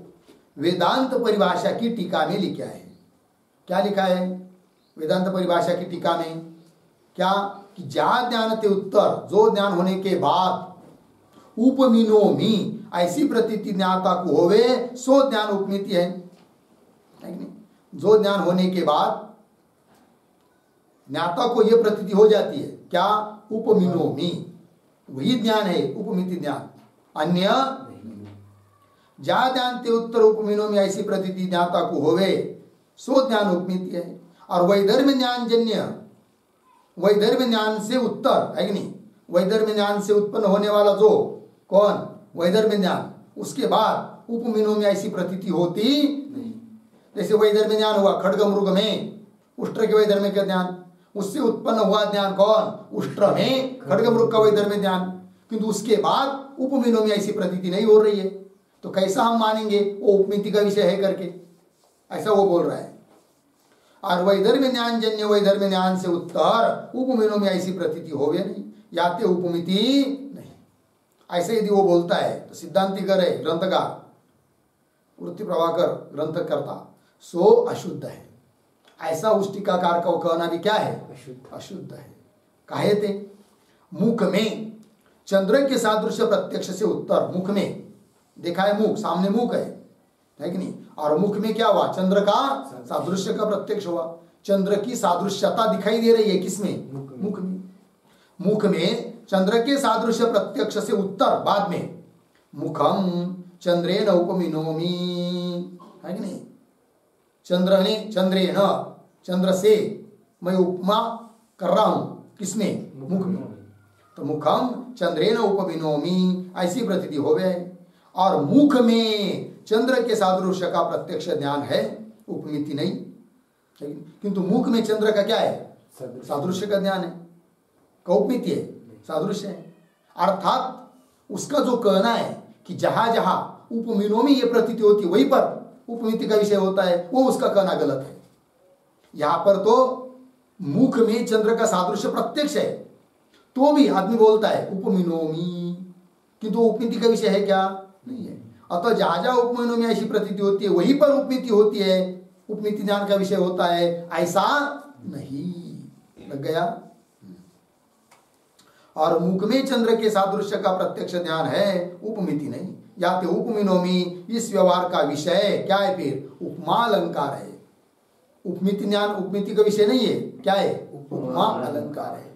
वेदांत परिभाषा की टीका में लिखा है, क्या लिखा है वेदांत परिभाषा की टीका में? क्या कि जा ज्ञान ते उत्तर, जो ज्ञान होने के बाद उपमिनोमी, ऐसी प्रतीति ज्ञाता को होवे सो ज्ञान उपमिति है कि नहीं? जो ज्ञान होने के बाद ज्ञाता को यह प्रतीति हो जाती है, क्या? उपमिनोमी, वही ज्ञान है उपमिति ज्ञान, अन्य जा ज्ञान ते उत्तर उपमिनोमी, ऐसी प्रतीति ज्ञाता को होवे सो ज्ञान उपमिति है। और वैधर्म्य ज्ञान जन्य, वैधर्म्य ज्ञान से उत्तर है कि नहीं? वैधर्म्य ज्ञान से उत्पन्न होने वाला जो कौन? वैधर्म्य ज्ञान, उसके बाद उपमिनोमी ऐसी प्रतीति होती नहीं। जैसे वैधर्म्य ज्ञान हुआ खड्गमृग में, उष्ट्र के वैधर्म्य का ज्ञान, उससे उत्पन्न हुआ ज्ञान कौन? उष्ट्र में खड्गमृग का वैधर्म्य ज्ञान, किंतु उसके बाद उपमिनोमी ऐसी प्रतीति नहीं हो रही है, तो कैसा हम मानेंगे वो उपमिति का विषय है करके? ऐसा वो बोल रहा है। और वैधर्म्य ज्ञान जन्य वैधर्म्य ज्ञान से उत्तर उपमिनोमी ऐसी प्रतीति होवे नहीं, याते उपमिति नहीं। ऐसे यदि वो बोलता है तो सिद्धांतिकर है, ग्रंथकार वृत्ति प्रभाकर ग्रंथ करता, सो अशुद्ध है। ऐसा उस टीकाकार का कहना भी क्या है? अशुद्ध है। कहे थे मुख में चंद्र के सादृश्य प्रत्यक्ष से उत्तर, मुख में देखा है, मुख सामने मुख है कि नहीं? और मुख में क्या हुआ? चंद्र का सादृश्य का प्रत्यक्ष हुआ। चंद्र की सादृश्यता दिखाई दे रही है किसमें? मुख में। मुख में चंद्र के सादृश्य प्रत्यक्ष से उत्तर बाद में मुखम चंद्रेन उपमिनोमी, है कि नहीं? चंद्रेन, चंद्र से मैं उपमा कर रहा हूं, किसमें? मुख में। तो मुखम चंद्रेन उपमिनोमी, ऐसी प्रतीति हो गए। और मुख में चंद्र के सादृश्य का प्रत्यक्ष ज्ञान है, उपमिति नहीं। किंतु मुख में चंद्र का क्या है? सादृश्य का ज्ञान है। का उपमिति है? सादृश्य है। अर्थात उसका जो कहना है कि जहां जहां उपमिनोमी ये प्रतीति होती है वहीं पर उपमिति का विषय होता है, वो उसका कहना गलत है। यहां पर तो मुख में चंद्र का सादृश्य प्रत्यक्ष है, तो भी आदमी बोलता है उपमिनोमी, किंतु उपमिति का विषय है क्या? नहीं है। अतः जहां जहां उपमिनोमी ऐसी प्रतीति होती है वहीं पर उपमिति होती है, उपमिति ज्ञान का विषय होता है, ऐसा नहीं। लग गया? और मुख में चंद्र के सादृश्य का प्रत्यक्ष ज्ञान है, उपमिति नहीं। या तो उपमिनोमी इस व्यवहार का विषय क्या है? फिर उपमा अलंकार है। उपमिति ज्ञान उपमिति का विषय नहीं है, क्या है? उपमा अलंकार है।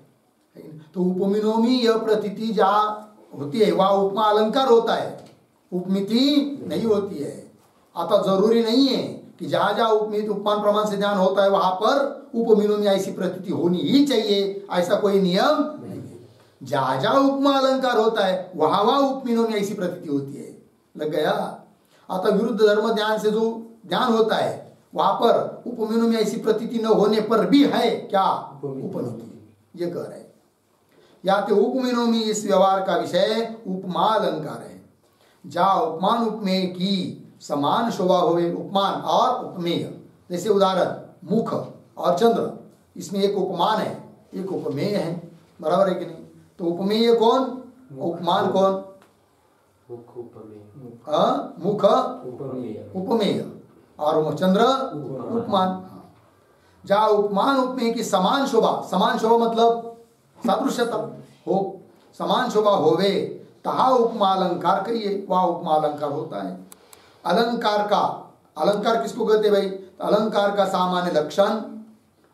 तो उपमिनोमी यह प्रतीति जहां होती है वहां उपमा अलंकार होता है, उपमिति नहीं होती है। अतः जरूरी नहीं है कि जहां जहां उपमिति उपमान प्रमाण से ज्ञान होता है वहां पर उपमिनोमी ऐसी प्रतीति होनी ही चाहिए, ऐसा कोई नियम नहीं है। जहां जहां उपमा अलंकार होता है वहां वहां उपमिनोमी ऐसी प्रतीति होती है। लग गया? अतः विरुद्ध धर्म ज्ञान से जो ज्ञान होता है वहां पर उपमिनोमी ऐसी प्रतीति न होने पर भी है क्या? उपमिति। ये कह रहे हैं। या तो उपमिनोमी इस व्यवहार का विषय उपमा अलंकार है, जहां उपमान उपमेय की समान शोभा होवे। उपमान और उपमेय, जैसे उदाहरण मुख और चंद्र, इसमें एक उपमान है एक उपमेय है, बराबर है कि नहीं? तो उपमेय कौन? उपमान कौन? मुख उपमेय और चंद्र उपमान। जहां उपमान उपमेय की समान शोभा, समान शोभा मतलब सादृश्यता हो, समान शोभा होवे, तहा उपमा अलंकार कहिए, वह उपमा अलंकार होता है। अलंकार का, अलंकार किसको कहते भाई? अलंकार का सामान्य लक्षण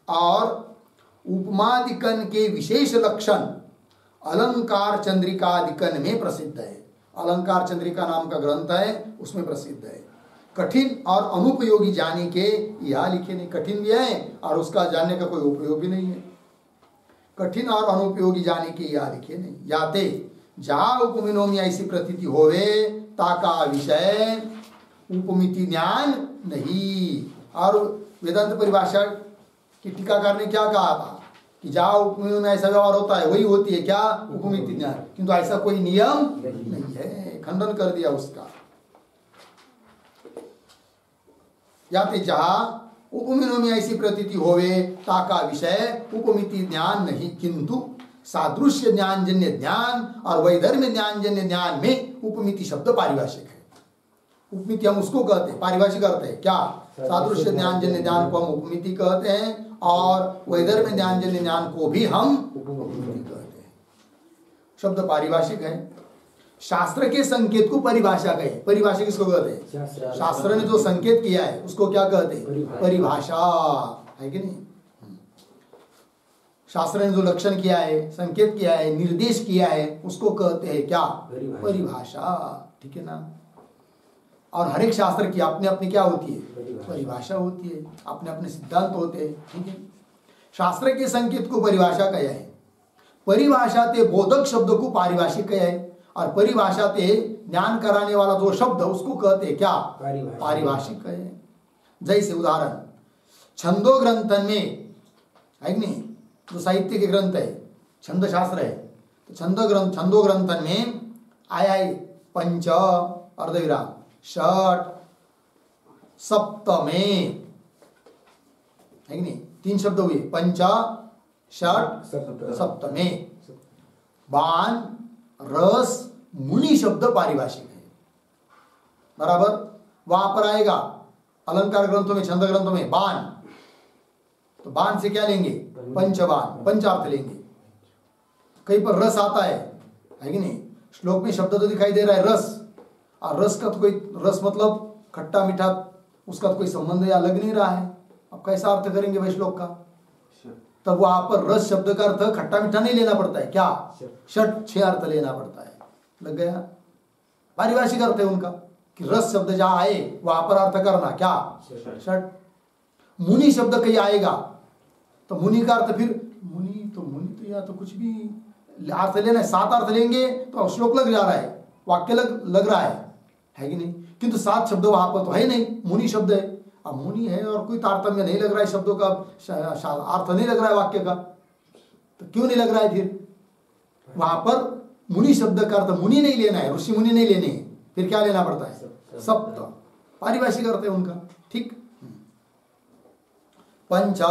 और उपमादिकन के विशेष लक्षण अलंकार चंद्रिकादिकन में प्रसिद्ध है। अलंकार चंद्रिका नाम का ग्रंथ है, उसमें प्रसिद्ध है। कठिन और अनुपयोगी जाने के यहाँ लिखे नहीं, कठिन भी है और उसका जानने का कोई उपयोग भी नहीं है। कठिन और अनुपयोगी जाने के यहाँ लिखे नहीं। याते जहां उपमिनोमी ऐसी प्रतीति होवे ताका विषय उपमिति ज्ञान नहीं। और वेदांत परिभाषा की टीकाकार ने क्या कहा था कि जहां उपमिनोमी में ऐसा व्यवहार होता है वही होती है क्या? उपमिति ज्ञान। किंतु ऐसा कोई नियम नहीं है, खंडन कर दिया उसका। याते जहां उपमिनोमी ऐसी प्रतीति होवे ताका विषय उपमिति ज्ञान नहीं, किंतु सादृश्य ज्ञान जन्य ज्ञान और वैधर्म्य ज्ञान जन्य ज्ञान में उपमिति शब्द पारिभाषिक है। उपमिति हम उसको कहते हैं, पारिभाषिक कहते हैं क्या? सादृश्य ज्ञान जन्य ज्ञान को हम उपमिति कहते हैं और वैधर्म्य ज्ञान जन्य ज्ञान को भी हम उपमिति कहते हैं। शब्द पारिभाषिक है। शास्त्र के संकेत को परिभाषा कहे। परिभाषा किसको कहते हैं? शास्त्र ने जो संकेत किया है उसको क्या कहते हैं? परिभाषा, है कि नहीं? शास्त्र ने जो लक्षण किया है, संकेत किया है, निर्देश किया है, उसको कहते हैं क्या? परिभाषा। ठीक है ना? और हर एक शास्त्र की अपने अपने क्या होती है? परिभाषा होती है, अपने अपने सिद्धांत होते हैं। ठीक है? शास्त्र के संकेत को परिभाषा कहा है। परिभाषा ते बोधक शब्द को पारिभाषिक कहा है और परिभाषा ते ज्ञान कराने वाला जो शब्द उसको कहते हैं क्या? पारिभाषिक कहे। जैसे उदाहरण छंदो ग्रंथन में, है कि नहीं? जो साहित्य के ग्रंथ है, छंद शास्त्र है, तो छंदो ग्रंथन में आया है पंच अर्धविराम षट सप्तमे, है कि नहीं? 3 शब्द हुए, पंच षट सप्तमे। बाण रस मुनि शब्द पारिभाषिक है, बराबर? वहां पर आएगा अलंकार ग्रंथों में, छंद ग्रंथों में बाण, तो बाण से क्या लेंगे? पंचबाण, पंचार्थ लेंगे। कहीं पर रस आता है कि नहीं? श्लोक में शब्द तो दिखाई दे रहा है रस, और रस का तो कोई, रस मतलब खट्टा मीठा, उसका तो कोई संबंध या लग नहीं रहा है। अब कैसा अर्थ करेंगे भाई श्लोक का? तब वहां पर रस शब्द का अर्थ खट्टा मीठा नहीं लेना पड़ता है, क्या षट 6 अर्थ लेना पड़ता है। लग गया? पारिभाषिक अर्थ है उनका कि रस शब्द जहां आए वहां पर अर्थ करना क्या षट। मुनि शब्द कहीं आएगा तो मुनि का अर्थ फिर मुनि तो या तो कुछ भी अर्थ लेना है, 7 अर्थ लेंगे तो श्लोक लग जा रहा है, वाक्य लग रहा है कि नहीं? किंतु 7 शब्द वहां पर तो है नहीं, मुनि शब्द है। अब मुनि है और कोई तारतम्य नहीं लग रहा है, शब्दों का अर्थ नहीं लग रहा है वाक्य का, तो क्यों नहीं लग रहा है? फिर वहां पर मुनि शब्द का अर्थ मुनि नहीं लेना है, ऋषि मुनि नहीं लेने हैं, फिर क्या लेना पड़ता है? सप्त। पारिभाषिक अर्थ है उनका। ठीक। पंच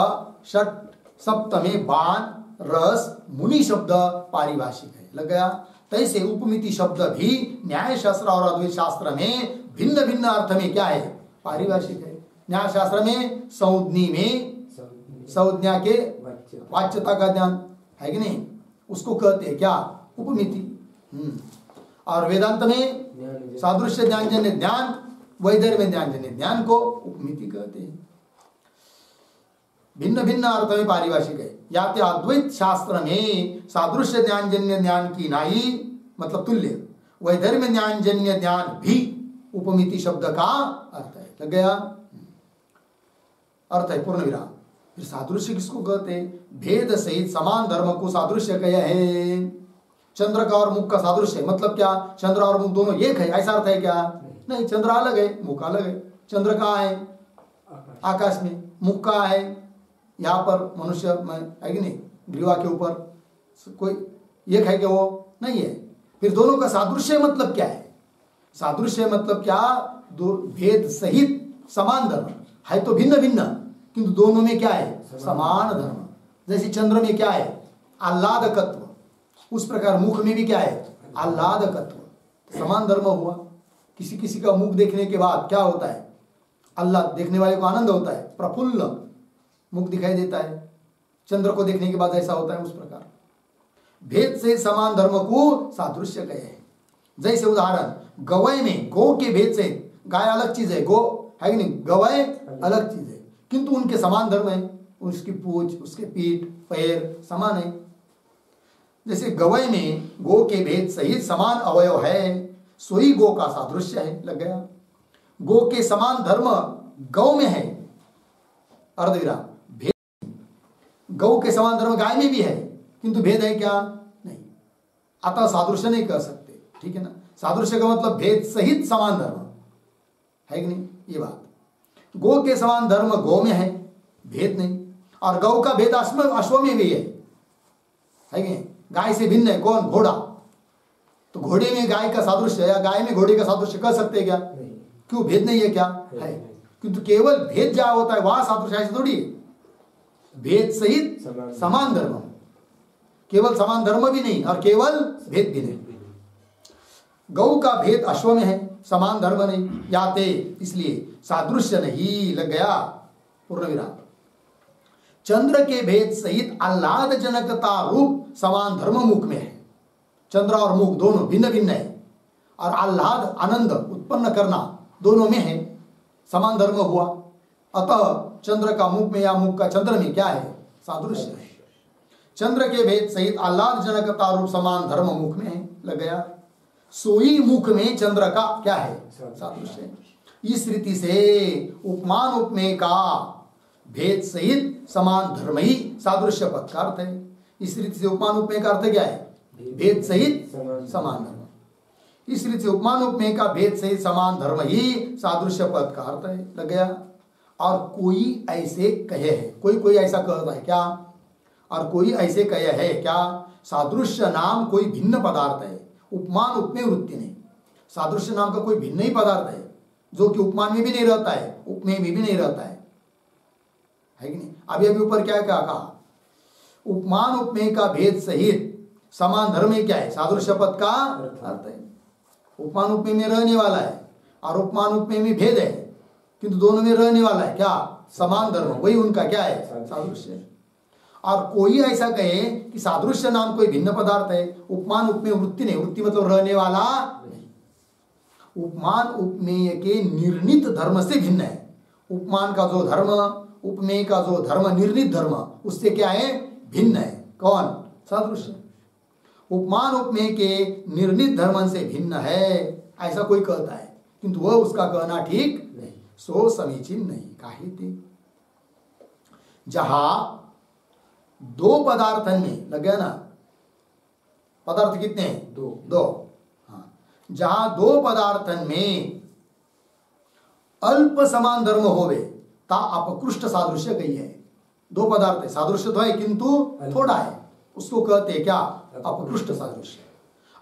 षट सप्त में बाण रस मुनि शब्द पारिभाषिक है। लग गया? तैसे उपमिति शब्द भी न्याय शास्त्र और अद्वैत शास्त्र में भिन्न भिन्न अर्थ में क्या है? पारिभाषिक है। न्याय शास्त्र में संज्ञा में संज्ञा के वाच्यता का ज्ञान है कि नहीं, उसको कहते हैं क्या? उपमिति। और वेदांत में सादृश्य ज्ञानजन्य ज्ञान, वैधर्म्य ज्ञानजन्य ज्ञान को उपमिति कहते हैं। भिन्न भिन्न अर्थ में पारिभाषिक है। या तो अद्वैत शास्त्र में सादृश्य ज्ञानजन्य ज्ञान की नाई मतलब तुल्य, वैधर्म्य ज्ञानजन्य ज्ञान भी उपमिति शब्द का अर्थ है। लग गया? अर्थ है पूर्ण विराम। फिर सादृश्य किसको कहते हैं? भेद सहित समान धर्म को सादृश्य कह है। चंद्र का और मुख का सादृश्य मतलब क्या? चंद्र और मुख दोनों एक है, ऐसा अर्थ है क्या? नहीं, चंद्र अलग है, मुख अलग है। चंद्र कहाँ है? आकाश में। मुख कहाँ है? यहाँ पर मनुष्य में है कि नहीं, ग्रीवा के ऊपर। कोई एक है कि वो नहीं है। फिर दोनों का सादृश्य मतलब क्या है? सादृश्य मतलब क्या? दो भेद सहित समान धर्म है, तो भिन्न भिन्न, किंतु दोनों में क्या है? समान धर्म। जैसे चंद्र में क्या है? आह्लादकत्व, उस प्रकार मुख में भी क्या है? आह्लादकत्व। समान धर्म हुआ। किसी किसी का मुख देखने के बाद क्या होता है? आह्लाद, देखने वाले को आनंद होता है, प्रफुल्ल मुख दिखाई देता है। चंद्र को देखने के बाद ऐसा होता है। उस प्रकार भेद से समान धर्म को सादृश्य कहे हैं। जैसे उदाहरण, गवय में गो के भेद से, गाय अलग चीज है, गो है कि नहीं, गवय अलग चीज है, किंतु उनके समान धर्म है। उसकी पूंछ, उसके पीठ, पैर समान है। जैसे गवय में गो के भेद सहित समान अवयव है, सोई गो का सादृश्य है। लग गया? गो के समान धर्म गौ में है, अर्धविराम। भेद गौ के समान धर्म गाय में भी है, किंतु भेद है क्या? नहीं। अतः सादृश्य नहीं कह सकते। ठीक है ना? सादृश्य का मतलब भेद सहित समान धर्म है कि नहीं, ये बात। गो के समान धर्म गौ में है, भेद नहीं। और गौ का भेद अश्व में भी है कि नहीं? गाय से भिन्न है कौन? घोड़ा। तो घोड़े में गाय का सादृश्य या गाय में घोड़े का सादृश्य कह सकते हैं क्या? क्यों? भेद नहीं है क्या? है। किंतु केवल भेद जहां होता है वहां सादृश्य ऐसे थोड़ी। भेद सहित समान धर्म, केवल समान धर्म भी नहीं और केवल भेद भी नहीं। गौ का भेद अश्व में है, समान धर्म नहीं, याते इसलिए सादृश्य नहीं। लग गया? पूर्ण विराम। चंद्र के भेद सहित आह्लाद जनकता रूप समान धर्म मुख में है। चंद्र और मुख दोनों भिन्न भिन्न है, और आह्लाद आनंद उत्पन्न करना दोनों में है, समान धर्म हुआ। अतः चंद्र का मुख में या मुख का चंद्र में क्या है? सादृश्य है। चंद्र के भेद सहित आह्लाद जनकता रूप समान धर्म मुख में है। लग गया? सोई मुख में चंद्र का क्या है? सादृश्य। इस रीति से उपमान उपमेय का भेद सहित समान धर्म ही सादृश्य पद का अर्थ है। इस रीति से उपमान उपमेय का अर्थ क्या है? भेद सहित समान धर्म। इस रीति से उपमान उपमेय का भेद सहित समान धर्म ही सादृश्य पद का अर्थ है। लग गया? और कोई ऐसे कहे है, कोई ऐसा कहता है क्या? और कोई ऐसे कहे है क्या? सादृश्य नाम कोई भिन्न पदार्थ है, उपमान उपमेय वृत्ति नहीं। सादृश्य नाम का कोई भिन्न ही पदार्थ है, जो कि उपमान में भी नहीं रहता है, उपमेय में भी नहीं रहता है कि नहीं? अभी ऊपर क्या कहा? उपमान उपमेय का भेद सहित समान धर्म ही क्या है? सादृश्य पद का अर्थ है। उपमान उपमेय में रहने वाला है और उपमान उपमेय में भेद है, किंतु दोनों में रहने वाला है क्या? समान धर्म, वही उनका क्या है? सादृश्य। और कोई ऐसा कहे कि सादृश्य नाम कोई भिन्न पदार्थ है, उपमान उपमेय वृत्ति नहीं, वृत्ति मतलब रहने वाला नहीं। उपमान उपमेय के निर्णित धर्म से भिन्न है। उपमान का जो धर्म, उपमेय का जो धर्म, निर्णित धर्म, उससे क्या है? भिन्न है। कौन? सादृश्य। उपमान उपमेय के निर्णित धर्म से भिन्न है ऐसा कोई कहता है, किंतु वह उसका कहना ठीक नहीं, सो समीचीन नहीं। काहे ते जहां दो पदार्थन में लग गया ना, पदार्थ कितने हैं? दो। हाँ, जहां दो पदार्थन में अल्प समान धर्म होवे ता अपकृष्ट सादृश्य गई है। दो पदार्थ है, सादृश्य तो है किंतु थोड़ा है, उसको कहते हैं क्या? अपकृष्ट सादृश्य।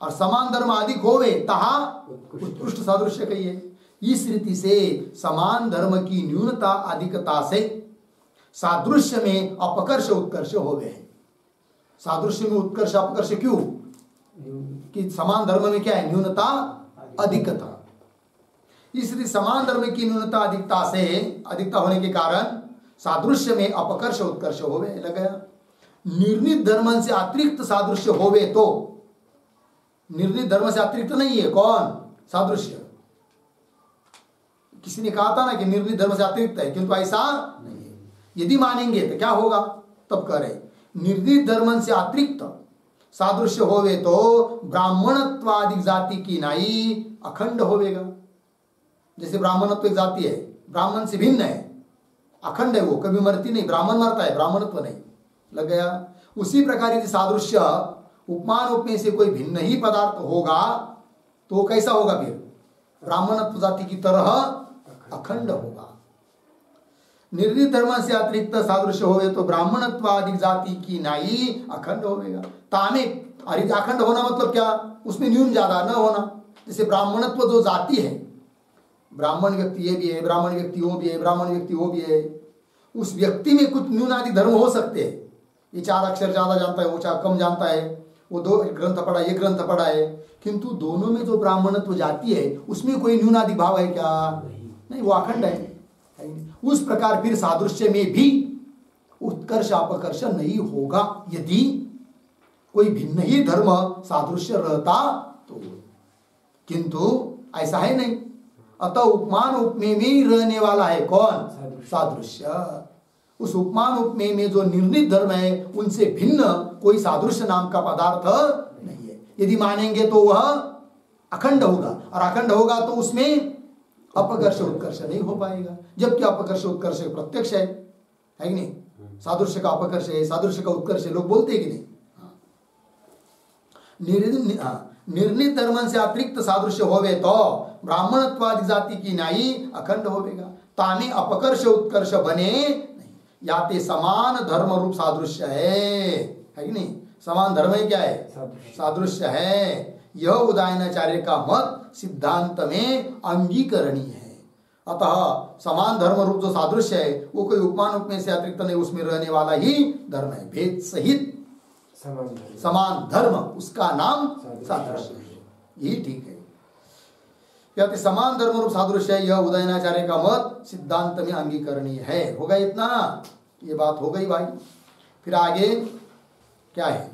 और समान धर्म अधिक होवे तहा उत्कृष्ट सादृश्य कही है। इस रीति से समान धर्म की न्यूनता अधिकता से सादृश्य में अपकर्ष उत्कर्ष हो गए। सादृश्य में उत्कर्ष अपकर्ष क्यों? कि समान धर्म में क्या है? न्यूनता अधिकता। इसलिए समान धर्म की न्यूनता अधिकता से अधिकता होने के कारण सादृश्य में अपकर्ष उत्कर्ष होवे लग गया। निर्णित धर्म से अतिरिक्त सादृश्य होवे तो, निर्णित धर्म से अतिरिक्त नहीं है कौन? सादृश्य। किसी ने कहा था ना कि निर्णित धर्म से अतिरिक्त है, किंतु ऐसा नहीं है। यदि मानेंगे तो क्या होगा? तब कह रहे निर्णित धर्म से अतिरिक्त सादृश्य होवे तो ब्राह्मणत्वादि जाति की नाई अखंड होवेगा। जैसे ब्राह्मणत्व एक जाति है, ब्राह्मण से भिन्न है, अखंड है, वो कभी मरती नहीं। ब्राह्मण मरता है, ब्राह्मणत्व नहीं। लग गया। उसी प्रकार यदि सादृश्य उपमान उपमेय से कोई भिन्न ही पदार्थ होगा तो कैसा होगा? फिर ब्राह्मणत्व जाति की तरह अखंड होगा। निर्णित धर्म से अतिरिक्त सादृश्य होवे तो ब्राह्मणत्वादि जाति की नाई अखंड होगा। तामे अखंड होना मतलब क्या? उसमें न्यून ज्यादा न होना। जैसे ब्राह्मणत्व जो जाति है, ब्राह्मण व्यक्ति ये भी है, ब्राह्मण व्यक्ति वो भी है, ब्राह्मण व्यक्ति वो भी है, उस व्यक्ति में कुछ न्यूनादि धर्म हो सकते हैं। ये 4 अक्षर ज्यादा जानता है, वो 4 कम जानता है, वो 2 ग्रंथ पढ़ा, ये ग्रंथ पढ़ा है, किंतु दोनों में जो ब्राह्मणत्व जाति है उसमें कोई न्यूनादि भाव है क्या? नहीं, वो अखंड है। उस प्रकार फिर सादृश्य में भी उत्कर्ष अपकर्ष नहीं होगा यदि कोई भिन्न ही धर्म सादृश्य रहता तो, किंतु ऐसा है नहीं। अतः उपमान उपमेय में ही रहने वाला है कौन? सादृश्य। उस उपमान उपमेय में जो निर्णित धर्म है उनसे भिन्न कोई सादृश्य नाम का पदार्थ नहीं है। यदि मानेंगे तो वह अखंड होगा, और अखंड होगा तो उसमें अपकर्ष उत्कर्ष नहीं हो पाएगा। जबकि अपकर्ष उत्कर्ष प्रत्यक्ष है कि नहीं? सादृश्य का अपकर्ष है, सादृश्य का उत्कर्ष है, लोग बोलते हैं कि नहीं? निर्णित धर्म से अतिरिक्त सादृश्य होवे तो ब्राह्मणत्वादि जाति की नाई अखंड होवेगा। तामे अपकर्ष उत्कर्ष बने नहीं। या ते समान धर्म रूप सादृश्य है कि नहीं? समान धर्म है क्या है? सादृश्य है। यह उदयनाचार्य का मत सिद्धांत में अंगीकरणीय है। अतः समान धर्म रूप जो सादृश्य है वो कोई उपमान उपमेय से अतिरिक्त नहीं, उसमें रहने वाला ही धर्म है। भेद सहित समान धर्म, उसका नाम सादृश्य है। यही ठीक है। या समान धर्म रूप सादृश्य है, यह उदयनाचार्य का मत सिद्धांत में अंगीकरणीय है। होगा इतना? ये बात हो गई भाई। फिर आगे क्या है?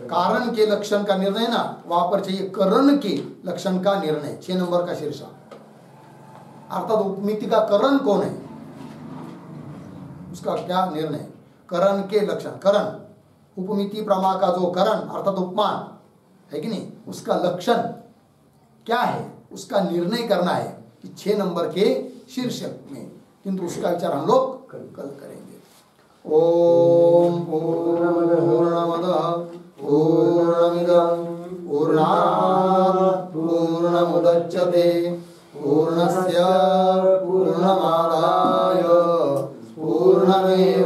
कारण के लक्षण का निर्णय ना, वहां पर चाहिए करण के लक्षण का निर्णय। 6 नंबर का शीर्षक। अर्थात उपमिति का करण कौन है, उसका क्या निर्णय? करण के लक्षण। करण उपमिति प्रमा का जो करण अर्थात उपमान है कि नहीं, उसका लक्षण क्या है, उसका निर्णय करना है 6 नंबर के शीर्षक में। किंतु उसका विचार हम लोग कल करेंगे। ओम पूर्णमदः पूर्णमिदं पूर्णात् पूर्णमुदच्यते पूर्णस्य पूर्णमादाय पूर्णमेवावशिष्यते।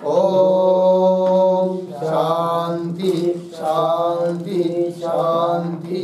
ओम शांति शांति शांति।